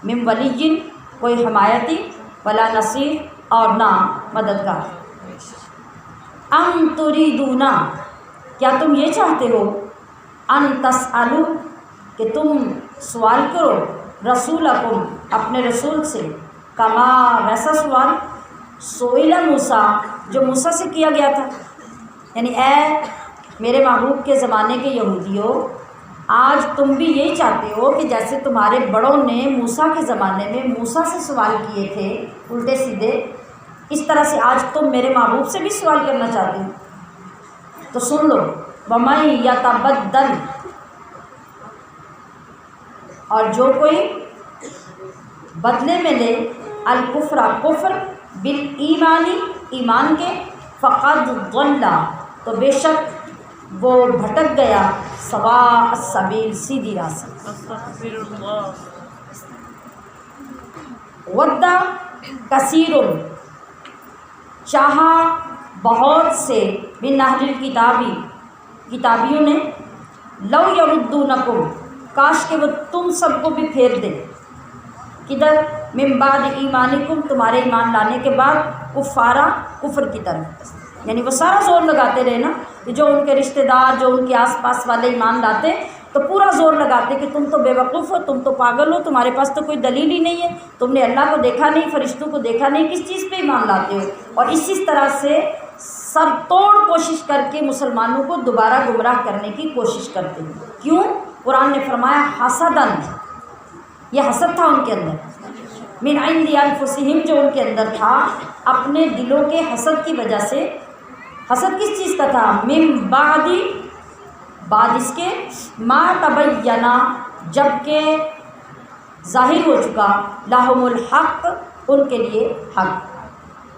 من ولی، کوئی حمایتی، ولا نصیر، اور نہ مددگار۔ ام تریدون، کیا تم یہ چاہتے ہو، ان تسألو، کہ تم سوال کرو، رسولکم، اپنے رسول سے، کما، ویسا سوال، سئل موسیٰ، جو موسیٰ سے کیا گیا تھا۔ یعنی اے میرے محبوب کے زمانے کے یہودیوں، آج تم بھی یہی چاہتے ہو کہ جیسے تمہارے بڑوں نے موسیٰ کے زمانے میں موسیٰ سے سوال کیے تھے الٹے سیدھے، اس طرح سے آج تم میرے محبوب سے بھی سوال کرنا چاہتے ہو؟ تو سن لو، وَمَن يَتَبَدَّلْ، اور جو کوئی بدلے میں لے، الکفر، کفر، بالایمانی، ایمان کے، فقد ضل، تو بے شک وہ بھٹک گیا، سواء السبیل، سیدھی راہ سے۔ ود کثیر، چاہا بہت سے، من اہل الکتابی، کتابیوں نے، لو یردونکم، کاش کہ وہ تم سب کو بھی پھیر دیں، کدھر، من بعد ایمانکم، تمہارے ایمان لانے کے بعد، کفارا، کفر کی طرف۔ یعنی وہ سارا زور لگاتے رہے نا، کہ جو ان کے رشتہ دار، جو ان کے آس پاس والے ایمان لاتے تو پورا زور لگاتے کہ تم تو بے وقوف ہو، تم تو پاگل ہو، تمہارے پاس تو کوئی دلیل ہی نہیں ہے، تم نے اللہ کو دیکھا نہیں، فرشتوں کو دیکھا نہیں، کس چیز پہ ایمان لاتے ہو؟ اور اسی طرح سے سر توڑ کوشش کر کے مسلمانوں کو دوبارہ گمراہ کرنے کی کوشش کرتے ہیں۔ کیوں؟ قرآن نے فرمایا حسدن، یہ حسد تھا ان کے اندر، من عند انفسہم، جو ان کے اندر تھا اپنے دلوں کے حسد کی وجہ سے۔ حسد کس چیز کا تھا؟ من بعد، بعد اس کے، ما تبینہ، جب کہ ظاہر ہو چکا، لہم الحق، ان کے لیے حق،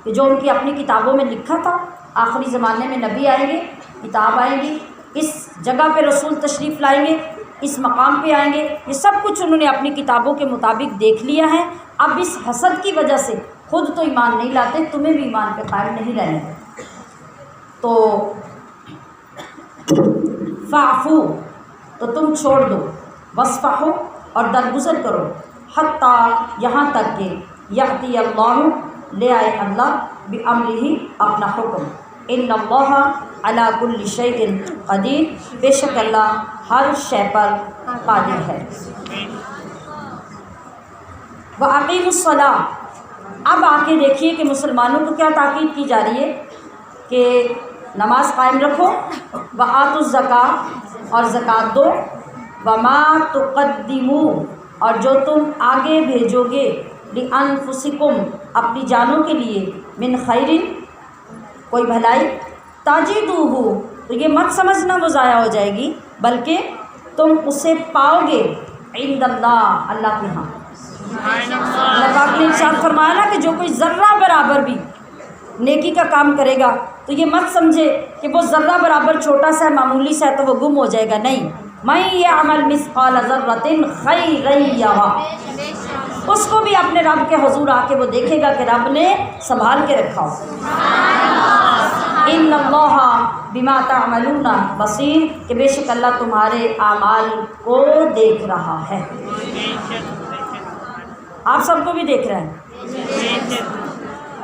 کہ جو ان کی اپنی کتابوں میں لکھا تھا، آخری زمانے میں نبی آئیں گے، کتاب آئیں گی، اس جگہ پہ رسول تشریف لائیں گے، اس مقام پہ آئیں گے، یہ سب کچھ انہوں نے اپنی کتابوں کے مطابق دیکھ لیا ہے۔ اب اس حسد کی وجہ سے خود تو ایمان نہیں لاتے، تمہیں بھی ایمان پہ قائم نہیں رہنے دیں۔ تو فاعفو، تو تم چھوڑ دو، وصفحو، اور درگزر کرو، حتیٰ، یہاں تک کہ، یأتی اللہ، لے آئے اللہ، بامرہ، اپنا حکم، ان اللہ علی کل شیء قدیر، بے شک اللہ ہر شے پر قادر ہے۔ وَأَقِیمُوا الصَّلَاةَ، اب آ کے دیکھیے کہ مسلمانوں کو کیا تاکید کی جا رہی ہے کہ نماز قائم رکھو، وآتوا الزکاۃ، اور زکوٰۃ دو، وما تقدموا، اور جو تم آگے بھیجو گے، لانفسکم، اپنی جانوں کے لیے، من خیر، کوئی بھلائی، تجدوہ، تو یہ مت سمجھنا وہ ضائع ہو جائے گی، بلکہ تم اسے پاؤ گے، عند اللہ، اللہ کے ہاں۔ اللہ پاک نے ارشاد فرمایا نا کہ جو کوئی ذرہ برابر بھی نیکی کا کام کرے گا تو یہ مت سمجھے کہ وہ ذرہ برابر چھوٹا سا ہے، معمولی سا ہے تو وہ گم ہو جائے گا، نہیں، من یعمل مثقال ذرۃ خیرا یرہ، اس کو بھی اپنے رب کے حضور آ کے وہ دیکھے گا کہ رب نے سنبھال کے رکھا ہو۔ ان اللہ بما تعملون بصیر، کہ بے شک اللہ تمہارے اعمال کو دیکھ رہا ہے، آپ سب کو بھی دیکھ رہے ہیں،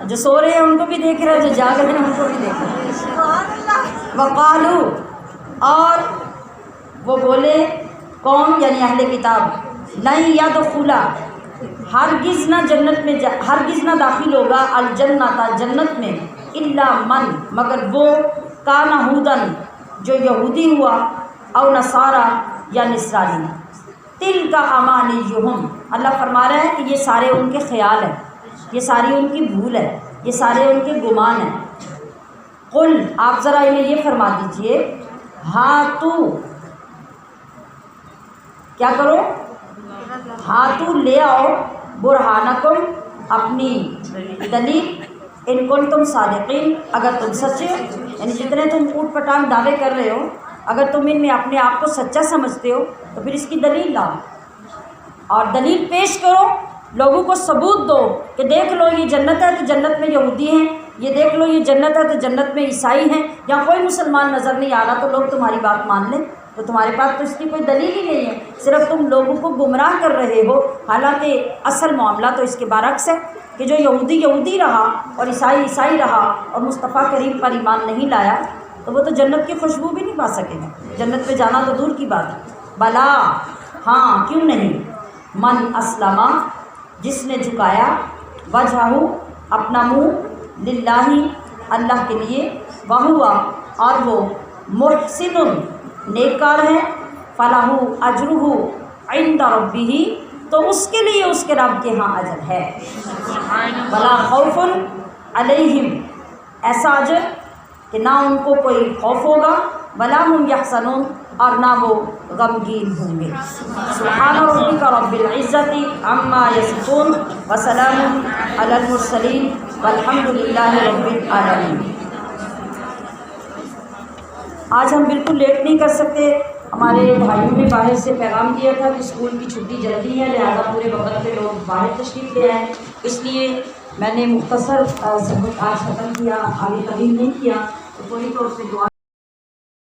جو سو رہے ہیں ان کو بھی دیکھ رہے ہیں، جو جاگ رہے ہیں ان کو بھی دیکھ رہے ہیں۔ وقالو، اور وہ بولے کون، یعنی اہل کتاب، لن یدخلا، ہرگز نہ جنت میں ہرگز نہ داخل ہوگا الجنت، جنت میں، الا من، مگر وہ، کان ہودن، جو یہودی ہوا، او نصارا، یا نصرانی، تلک امانیہم، اللہ فرما رہا ہے کہ یہ سارے ان کے خیال ہیں، یہ ساری ان کی بھول ہے، یہ سارے ان کے گمان ہیں۔ قل، آپ ذرا انہیں یہ فرما دیجئے، ہاتو، کیا کرو، ہاتو، لے آؤ، برہانکم، اپنی دلیل، ان کنتم صادقین، اگر تم سچے ہو، یعنی جتنے تم اوٹ پٹانگ دعوے کر رہے ہو، اگر تم ان میں اپنے آپ کو سچا سمجھتے ہو تو پھر اس کی دلیل لاؤ، اور دلیل پیش کرو، لوگوں کو ثبوت دو کہ دیکھ لو یہ جنت ہے تو جنت میں یہودی ہیں، یہ دیکھ لو یہ جنت ہے تو جنت میں عیسائی ہیں، یا کوئی مسلمان نظر نہیں آ رہا تو لوگ تمہاری بات مان لیں، تو تمہارے پاس تو اس کی کوئی دلیل ہی نہیں ہے، صرف تم لوگوں کو گمراہ کر رہے ہو، حالانکہ اصل معاملہ تو اس کے برعکس ہے کہ جو یہودی یہودی رہا اور عیسائی عیسائی رہا اور مصطفیٰ کریم پر ایمان نہیں لایا تو وہ تو جنت کی خوشبو بھی نہیں پا سکے گا، جنت پہ جانا تو دور کی بات ہے۔ بلا، ہاں، کیوں نہیں، من اسلمہ، جس نے جھکایا، وجہہ، اپنا منہ، للہ، اللہ کے لیے، وہوا، اور وہ، محسن، نیکار ہے، فلہ اجرہ عند ربہ، تو اس کے لیے اس کے رب کے ہاں اجر ہے، ولا خوف علیہم، ایسا اجر کہ نہ ان کو کوئی خوف ہوگا، ولا ہم یحزنون، اور نہ وہ غمگین ہوں گے۔ سبحان ربک رب العزت عما یصفون وسلام علی المرسلین والحمد للہ رب العالمین۔ آج ہم بالکل لیٹ نہیں کر سکتے، ہمارے بھائیوں نے باہر سے پیغام دیا تھا کہ اسکول کی چھٹی جلدی ہے، لہٰذا پورے وقت پہ لوگ باہر تشریف لے آئے، اس لیے میں نے مختصر سبق آج ختم کیا، آگے کبھی نہیں کیا، تو پوری طور سے دعا